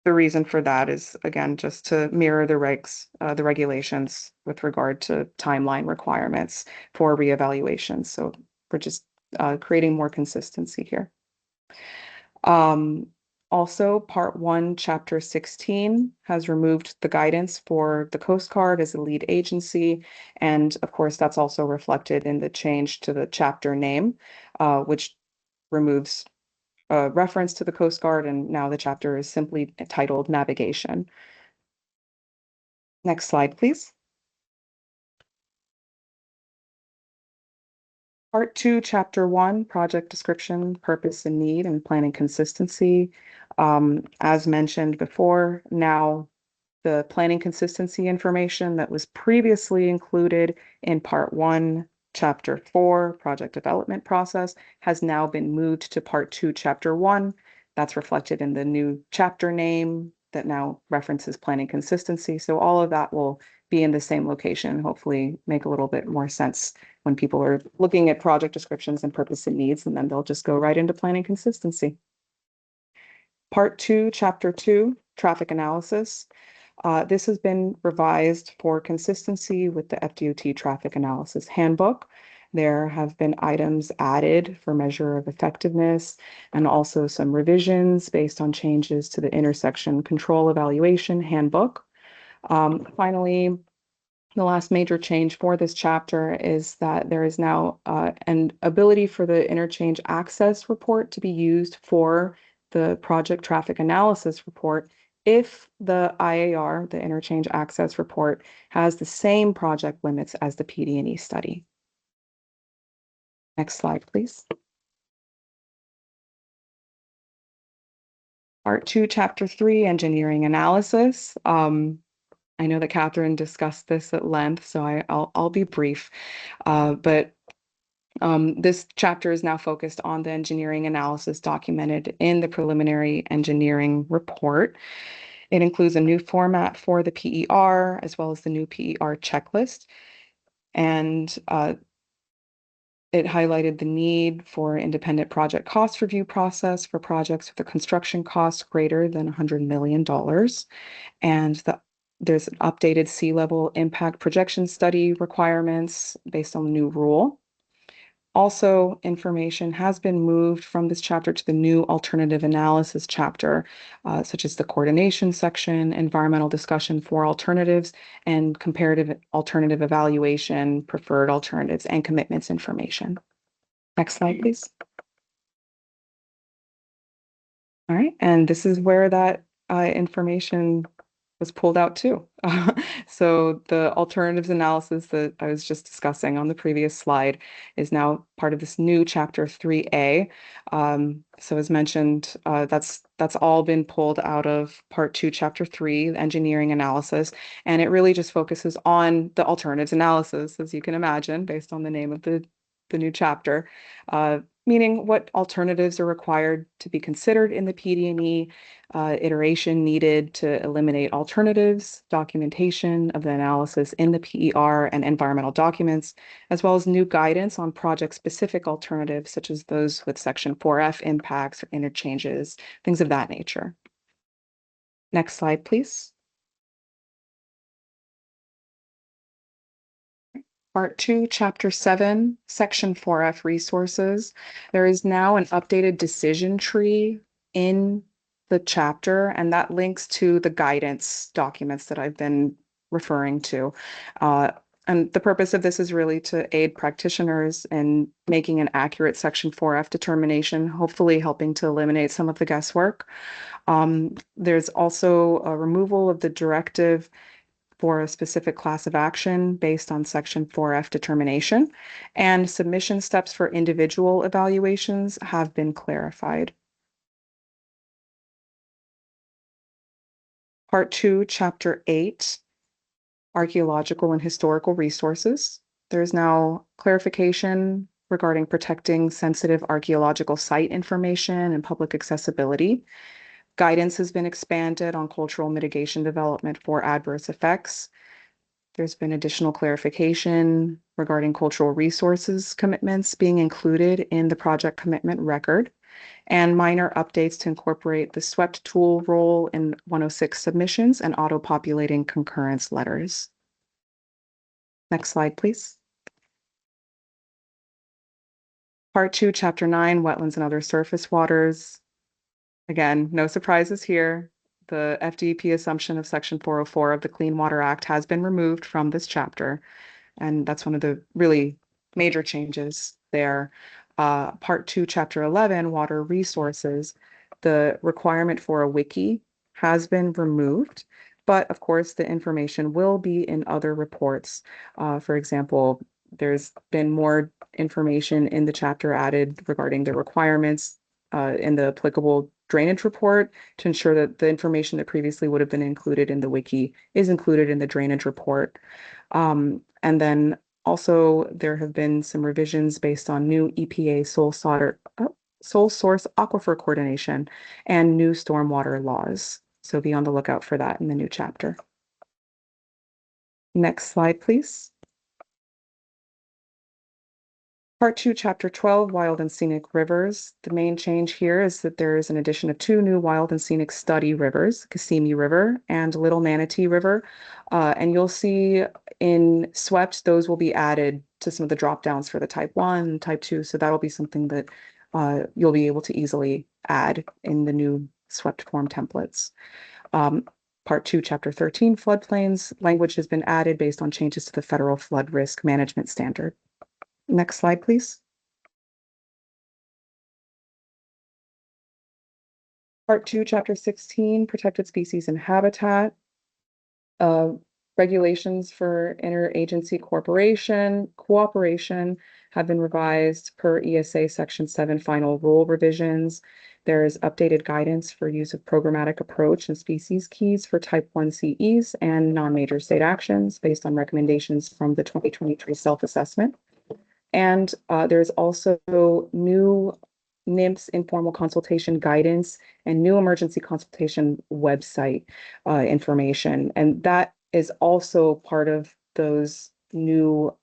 the reason for that is, again, just to mirror the regulations with regard to timeline requirements for reevaluations. So we're just creating more consistency here. Also, Part 1, Chapter 16 has removed the guidance for the Coast Guard as a lead agency. And of course, that's also reflected in the change to the chapter name, which removes reference to the Coast Guard, and now the chapter is simply titled Navigation. Next slide, please. Part 2, Chapter 1, Project Description, Purpose and Need, and Planning Consistency. As mentioned before, now the planning consistency information that was previously included in Part 1, Chapter 4, Project Development Process, has now been moved to Part 2, Chapter 1. That's reflected in the new chapter name that now references planning consistency. So all of that will be in the same location, hopefully make a little bit more sense when people are looking at project descriptions and purpose and needs, and then they'll just go right into planning consistency. Part 2, Chapter 2, Traffic Analysis. This has been revised for consistency with the FDOT Traffic Analysis Handbook. There have been items added for measure of effectiveness and also some revisions based on changes to the Intersection Control Evaluation Handbook. Finally, the last major change for this chapter is that there is now an ability for the interchange access report to be used for the project traffic analysis report if the IAR, the interchange access report, has the same project limits as the PD&E study. Next slide, please. Part 2, Chapter 3, Engineering Analysis. I know that Catherine discussed this at length, so I'll be brief. But this chapter is now focused on the engineering analysis documented in the preliminary engineering report. It includes a new format for the PER as well as the new PER checklist. And it highlighted the need for independent project cost review process for projects with a construction cost greater than $100 million. And there's an updated sea level impact projection study requirements based on the new rule. Also, information has been moved from this chapter to the new alternative analysis chapter, such as the coordination section, environmental discussion for alternatives, and comparative alternative evaluation, preferred alternatives, and commitments information. Next slide, please. All right, and this is where that information was pulled out too. So the alternatives analysis that I was just discussing on the previous slide is now part of this new chapter 3A. So as mentioned, that's all been pulled out of part 2, chapter 3, the engineering analysis, and it really just focuses on the alternatives analysis, as you can imagine, based on the name of the new chapter, meaning what alternatives are required to be considered in the PD&E iteration needed to eliminate alternatives, documentation of the analysis in the PER and environmental documents, as well as new guidance on project-specific alternatives, such as those with Section 4F impacts or interchanges, things of that nature. Next slide, please. Part 2, Chapter 7, Section 4F resources. There is now an updated decision tree in the chapter, and that links to the guidance documents that I've been referring to. And the purpose of this is really to aid practitioners in making an accurate Section 4F determination, hopefully helping to eliminate some of the guesswork. There's also a removal of the directive for a specific class of action based on Section 4F determination, and submission steps for individual evaluations have been clarified. Part 2, Chapter 8, Archaeological and Historical Resources. There is now clarification regarding protecting sensitive archaeological site information and public accessibility. Guidance has been expanded on cultural mitigation development for adverse effects. There's been additional clarification regarding cultural resources commitments being included in the project commitment record, and minor updates to incorporate the SWEPT tool role in 106 submissions and auto-populating concurrence letters. Next slide, please. Part 2, Chapter 9, Wetlands and Other Surface Waters. Again, no surprises here. The FDEP assumption of Section 404 of the Clean Water Act has been removed from this chapter, and that's one of the really major changes there. Part 2, Chapter 11, Water Resources, the requirement for a wiki has been removed, but of course the information will be in other reports. For example, there's been more information in the chapter added regarding the requirements in the applicable drainage report to ensure that the information that previously would have been included in the wiki is included in the drainage report. And then also there have been some revisions based on new EPA sole source aquifer coordination and new stormwater laws. So be on the lookout for that in the new chapter. Next slide, please. Part 2, Chapter 12, Wild and Scenic Rivers. The main change here is that there is an addition of 2 new wild and scenic study rivers, Kissimmee River and Little Manatee River. And you'll see in SWEPT, those will be added to some of the drop downs for the Type 1 and Type 2. So that'll be something that you'll be able to easily add in the new SWEPT form templates. Part 2, Chapter 13, Floodplains. Language has been added based on changes to the Federal Flood Risk Management Standard. Next slide, please. Part 2, Chapter 16, Protected Species and Habitat. Regulations for interagency cooperation have been revised per ESA Section 7 final rule revisions. There is updated guidance for use of programmatic approach and species keys for Type 1 CEs and non-major state actions based on recommendations from the 2023 self-assessment. And there's also new NIMS informal consultation guidance and new emergency consultation website information. And that is also part of those new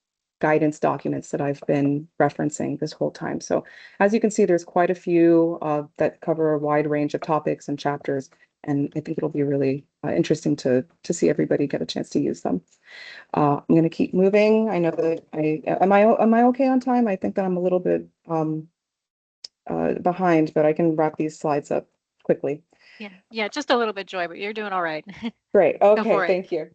guidance documents that I've been referencing this whole time. So as you can see, there's quite a few that cover a wide range of topics and chapters. And I think it'll be really interesting to see everybody get a chance to use them. I'm going to keep moving. I know that am I okay on time? I think that I'm a little bit behind, but I can wrap these slides up quickly. Yeah, just a little bit, Joy, but you're doing all right. Great. Okay, thank you.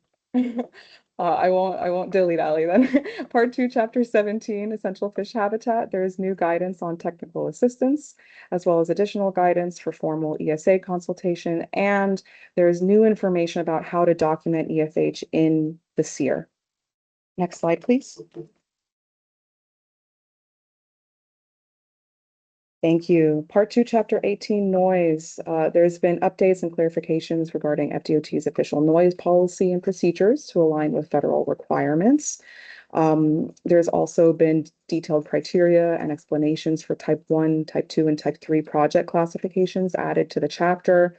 I won't dilly-dally then. Part 2, Chapter 17, Essential Fish Habitat. There is new guidance on technical assistance, as well as additional guidance for formal ESA consultation, and there is new information about how to document EFH in the SEER. Next slide, please. Thank you. Part 2, Chapter 18, Noise. There's been updates and clarifications regarding FDOT's official noise policy and procedures to align with federal requirements. There's also been detailed criteria and explanations for Type 1, Type 2, and Type 3 project classifications added to the chapter.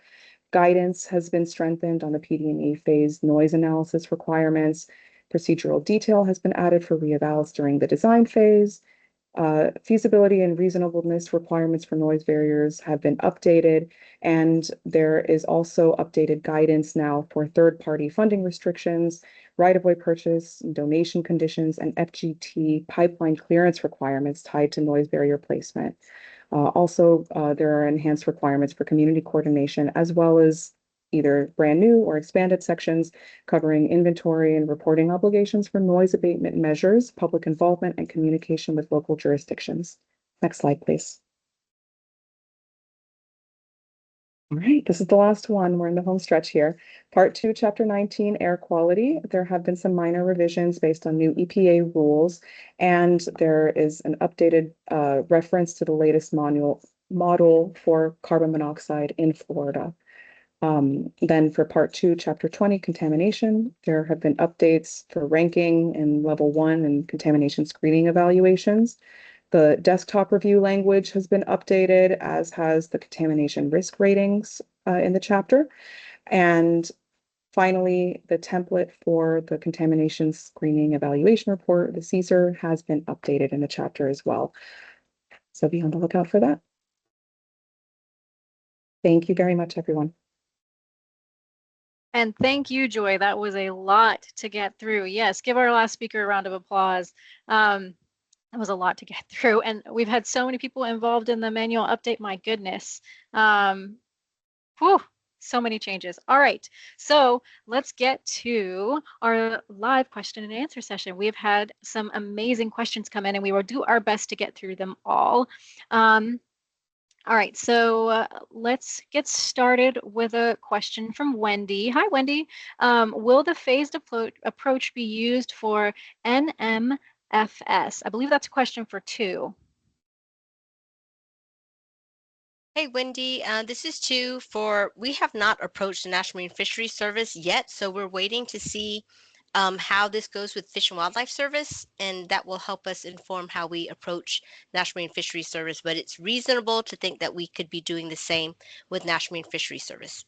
Guidance has been strengthened on the PD&E phase noise analysis requirements. Procedural detail has been added for reevals during the design phase. Feasibility and reasonableness requirements for noise barriers have been updated, and there is also updated guidance now for third-party funding restrictions, right-of-way purchase, donation conditions, and FGT pipeline clearance requirements tied to noise barrier placement. Also, there are enhanced requirements for community coordination, as well as either brand new or expanded sections covering inventory and reporting obligations for noise abatement measures, public involvement, and communication with local jurisdictions. Next slide, please. All right, this is the last one. We're in the home stretch here. Part 2, Chapter 19, Air Quality. There have been some minor revisions based on new EPA rules, and there is an updated reference to the latest model for carbon monoxide in Florida. Then for Part 2, Chapter 20, Contamination, there have been updates for ranking in Level 1 and contamination screening evaluations. The desktop review language has been updated, as has the contamination risk ratings in the chapter. And finally, the template for the contamination screening evaluation report, the CSER, has been updated in the chapter as well. So be on the lookout for that. Thank you very much, everyone. And thank you, Joy. That was a lot to get through. Yes, give our last speaker a round of applause. That was a lot to get through. And we've had so many people involved in the manual update. My goodness. Whew, so many changes. All right, so let's get to our live question and answer session. We've had some amazing questions come in, and we will do our best to get through them all. All right, so let's get started with a question from Wendy. Hi, Wendy. Will the phased approach be used for NMFS? I believe that's a question for 2. Hey, Wendy, this is we have not approached the National Marine Fisheries Service yet, so we're waiting to see how this goes with Fish and Wildlife Service, and that will help us inform how we approach National Marine Fisheries Service. But it's reasonable to think that we could be doing the same with National Marine Fisheries Service.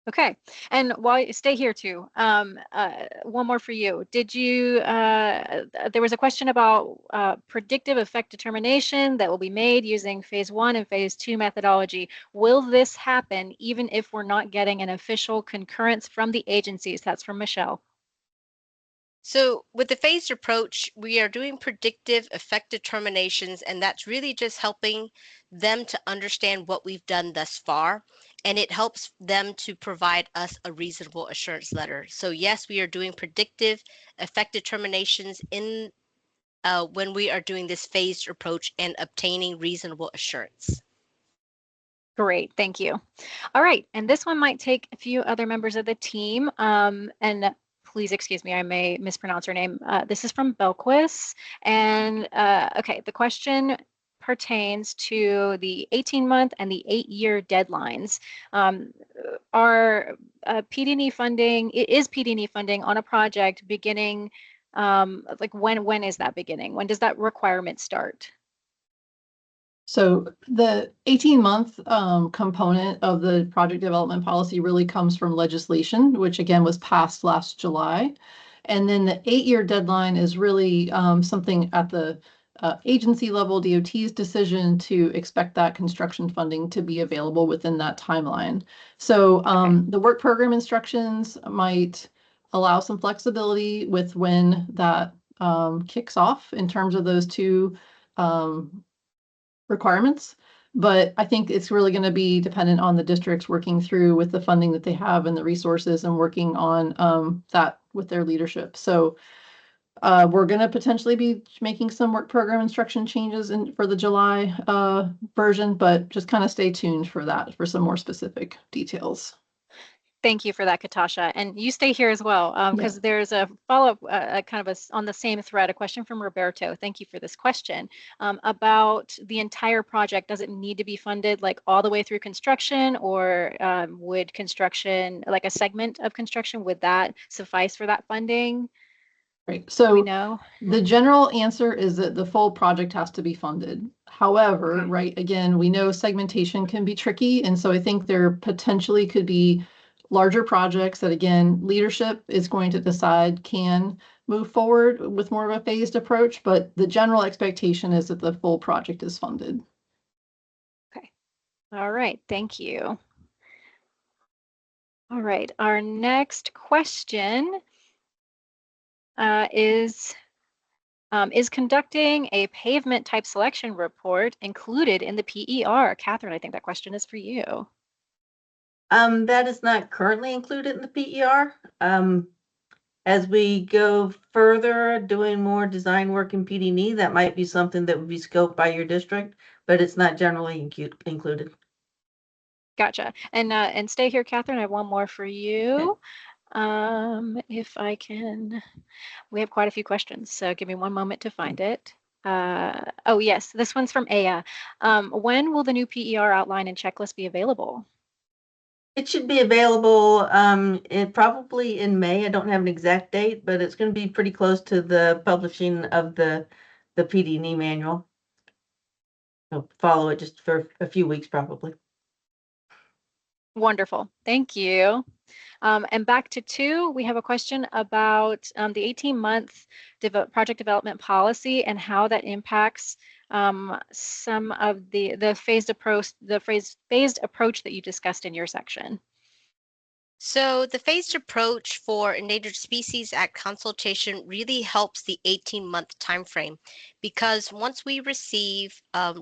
Okay, and while you stay here too, one more for you. Did you, there was a question about predictive effect determination that will be made using phase 1 and phase 2 methodology. Will this happen even if we're not getting an official concurrence from the agencies? That's from Michelle. So with the phased approach, we are doing predictive effect determinations, and that's really just helping them to understand what we've done thus far, and it helps them to provide us a reasonable assurance letter. So yes, we are doing predictive effect determinations in when we are doing this phased approach and obtaining reasonable assurance. Great, thank you. All right, and this one might take a few other members of the team, and please excuse me, I may mispronounce her name. This is from Belquist. And okay, the question pertains to the 18-month and the 8-year deadlines. Are PD&E funding, is PD&E funding on a project beginning, like when is that beginning? When does that requirement start? So the 18-month component of the project development policy really comes from legislation, which again was passed last July. And then the 8-year deadline is really something at the agency level, DOT's decision to expect that construction funding to be available within that timeline. So the work program instructions might allow some flexibility with when that kicks off in terms of those two requirements, But I think it's really going to be dependent on the districts working through with the funding that they have and the resources and working on that with their leadership. So we're going to potentially be making some work program instruction changes for the July version, but just kind of stay tuned for that for some more specific details. Thank you for that, Katasha. And you stay here as well, because there's a follow-up, kind of on the same thread, a question from Roberto. Thank you for this question about the entire project. Does it need to be funded like all the way through construction, or would construction, like a segment of construction, would that suffice for that funding? Right. So we know the general answer is that the full project has to be funded. However, right, again, we know segmentation can be tricky. And so I think there potentially could be larger projects that, again, leadership is going to decide can move forward with more of a phased approach. But the general expectation is that the full project is funded. Okay. All right. Thank you. All right. Our next question is conducting a pavement type selection report included in the PER? Catherine, I think that question is for you. That is not currently included in the PER. As we go further, doing more design work in PD&E, that might be something that would be scoped by your district, but it's not generally included. Gotcha. And stay here, Catherine. I have one more for you. If I can, we have quite a few questions, so give me one moment to find it. Oh yes, this one's from Aya. When will the new PER outline and checklist be available? It should be available probably in May. I don't have an exact date, but it's going to be pretty close to the publishing of the PD&E manual. I'll follow it just for a few weeks probably. Wonderful. Thank you. And back to 2, we have a question about the 18-month project development policy and how that impacts some of the phased approach that you discussed in your section. So the phased approach for Endangered Species Act consultation really helps the 18-month timeframe, because once we receive a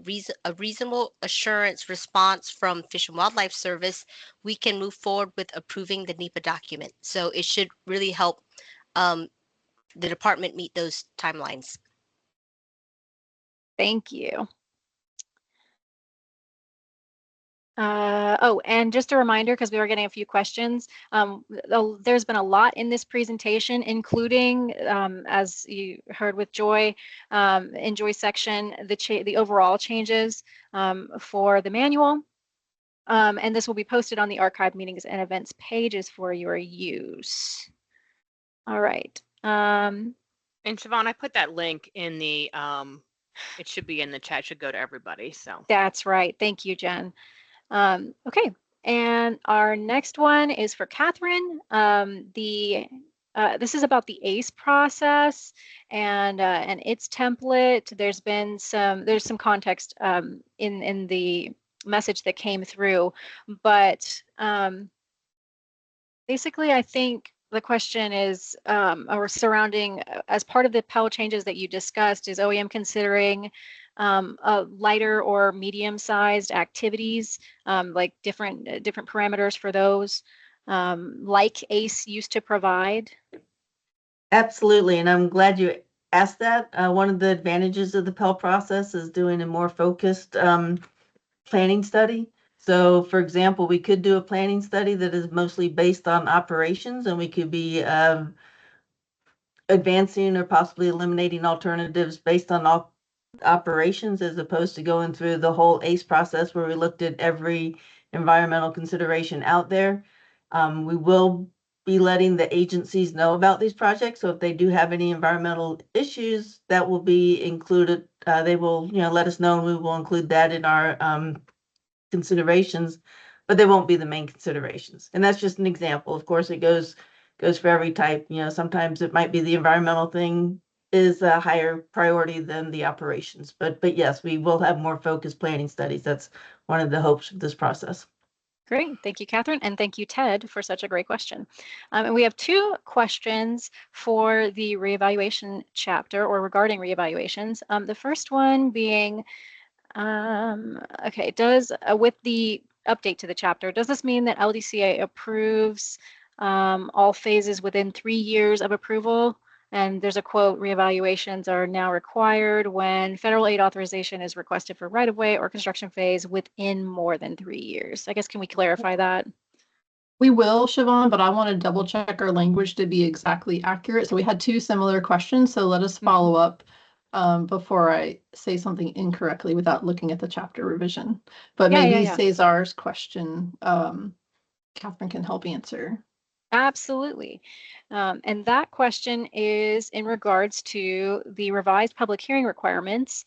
reasonable assurance response from Fish and Wildlife Service, we can move forward with approving the NEPA document. So it should really help the department meet those timelines. Thank you. Oh, and just a reminder, because we were getting a few questions, there's been a lot in this presentation, including, as you heard with Joy, in Joy's section, the overall changes for the manual. And this will be posted on the archive meetings and events pages for your use. All right. And Siobhan, I put that link in the, it should be in the chat, should go to everybody. So that's right. Thank you, Jen. Okay, and our next one is for Catherine. This is about the ACE process and its template. There's some context in the message that came through, but basically, I think the question is or surrounding, as part of the Pell changes that you discussed, is OEM considering lighter or medium-sized activities, like different parameters for those, like ACE used to provide? Absolutely, and I'm glad you asked that. One of the advantages of the Pell process is doing a more focused planning study. So, for example, we could do a planning study that is mostly based on operations, and we could be advancing or possibly eliminating alternatives based on all operations, as opposed to going through the whole ACE process where we looked at every environmental consideration out there. We will be letting the agencies know about these projects. So if they do have any environmental issues, that will be included. They will, let us know, and we will include that in our considerations, but they won't be the main considerations. And that's just an example. Of course, it goes for every type. Sometimes it might be the environmental thing is a higher priority than the operations. But yes, we will have more focused planning studies. That's one of the hopes of this process. Great. Thank you, Catherine. And thank you, Ted, for such a great question. And we have 2 questions for the reevaluation chapter, or regarding reevaluations. The first one being, Okay, with the update to the chapter, does this mean that LDCA approves all phases within 3 years of approval? And there's a quote, reevaluations are now required when federal aid authorization is requested for right-of-way or construction phase within more than 3 years. I guess, can we clarify that? We will, Siobhan, but I want to double check our language to be exactly accurate. So we had 2 similar questions, so let us follow up before I say something incorrectly without looking at the chapter revision. But maybe Cesar's question, Catherine can help answer. Absolutely. And that question is in regards to the revised public hearing requirements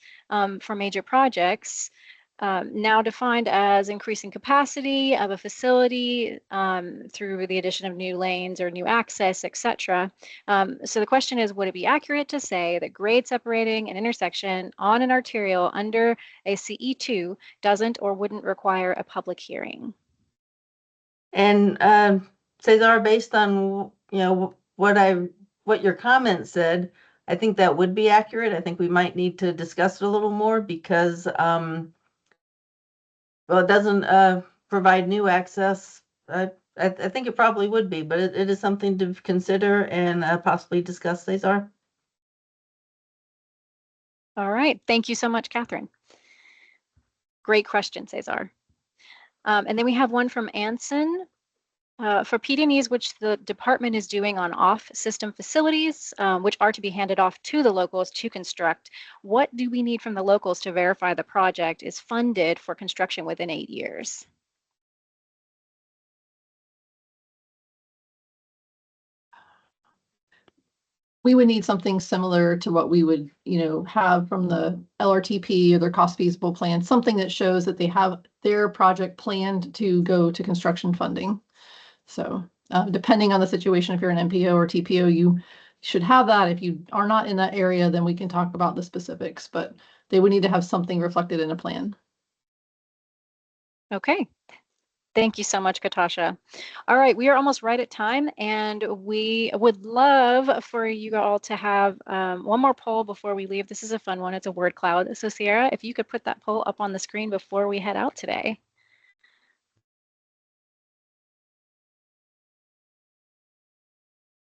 for major projects, now defined as increasing capacity of a facility through the addition of new lanes or new access, etc. So the question is, would it be accurate to say that grade separating an intersection on an arterial under a CE2 doesn't or wouldn't require a public hearing? And Cesar, based on what your comment said, I think that would be accurate. I think we might need to discuss it a little more because well, it doesn't provide new access. I think it probably would be, but it is something to consider and possibly discuss, Cesar. All right, thank you so much, Catherine. Great question, Cesar. And then we have one from Anson. For PD&Es, which the department is doing on off-system facilities, which are to be handed off to the locals to construct, what do we need from the locals to verify the project is funded for construction within 8 years? We would need something similar to what we would, have from the LRTP or their cost feasible plan, something that shows that they have their project planned to go to construction funding. So depending on the situation, if you're an MPO or TPO, you should have that. If you are not in that area, then we can talk about the specifics, but they would need to have something reflected in a plan. Okay. Thank you so much, Katasha. All right, we are almost right at time, and we would love for you all to have one more poll before we leave. This is a fun one. It's a word cloud. So Sierra, if you could put that poll up on the screen before we head out today.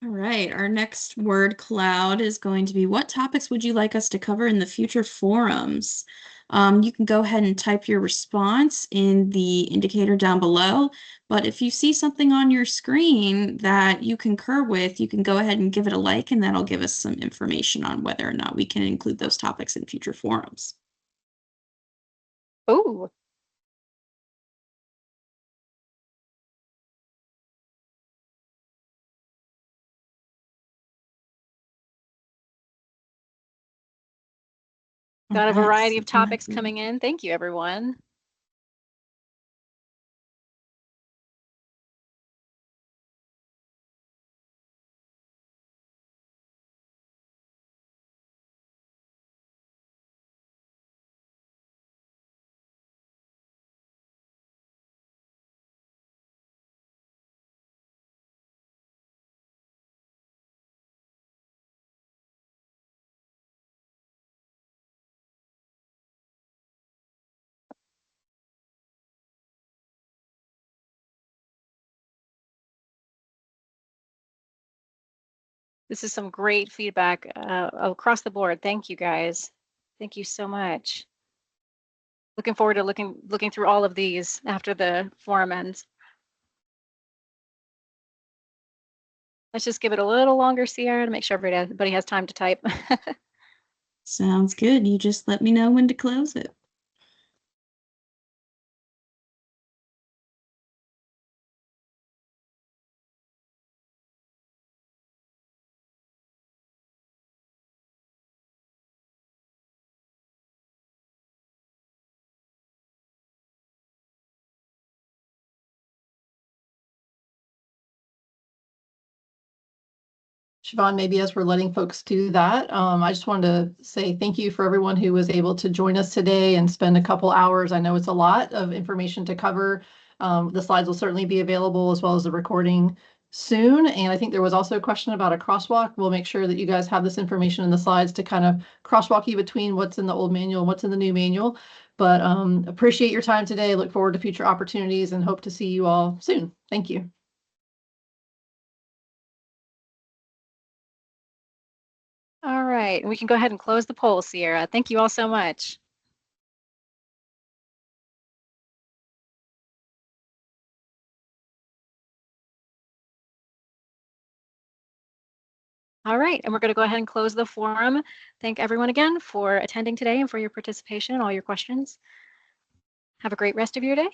All right, our next word cloud is going to be, what topics would you like us to cover in the future forums? You can go ahead and type your response in the indicator down below, but if you see something on your screen that you concur with, you can go ahead and give it a like, and that'll give us some information on whether or not we can include those topics in future forums. Oh. Got a variety of topics coming in. Thank you, everyone. This is some great feedback across the board. Thank you, guys. Thank you so much. Looking forward to looking through all of these after the forum ends. Let's just give it a little longer, Sierra, to make sure everybody has time to type. Sounds good. You just let me know when to close it. Siobhan, maybe as we're letting folks do that, I just wanted to say thank you for everyone who was able to join us today and spend a couple hours. I know it's a lot of information to cover. The slides will certainly be available as well as the recording. soon. And I think there was also a question about a crosswalk. We'll make sure that you guys have this information in the slides to kind of crosswalk you between what's in the old manual and what's in the new manual. But appreciate your time today. Look forward to future opportunities and hope to see you all soon. Thank you. All right, we can go ahead and close the poll, Sierra. Thank you all so much. All right, and we're going to go ahead and close the forum. Thank everyone again for attending today and for your participation and all your questions. Have a great rest of your day.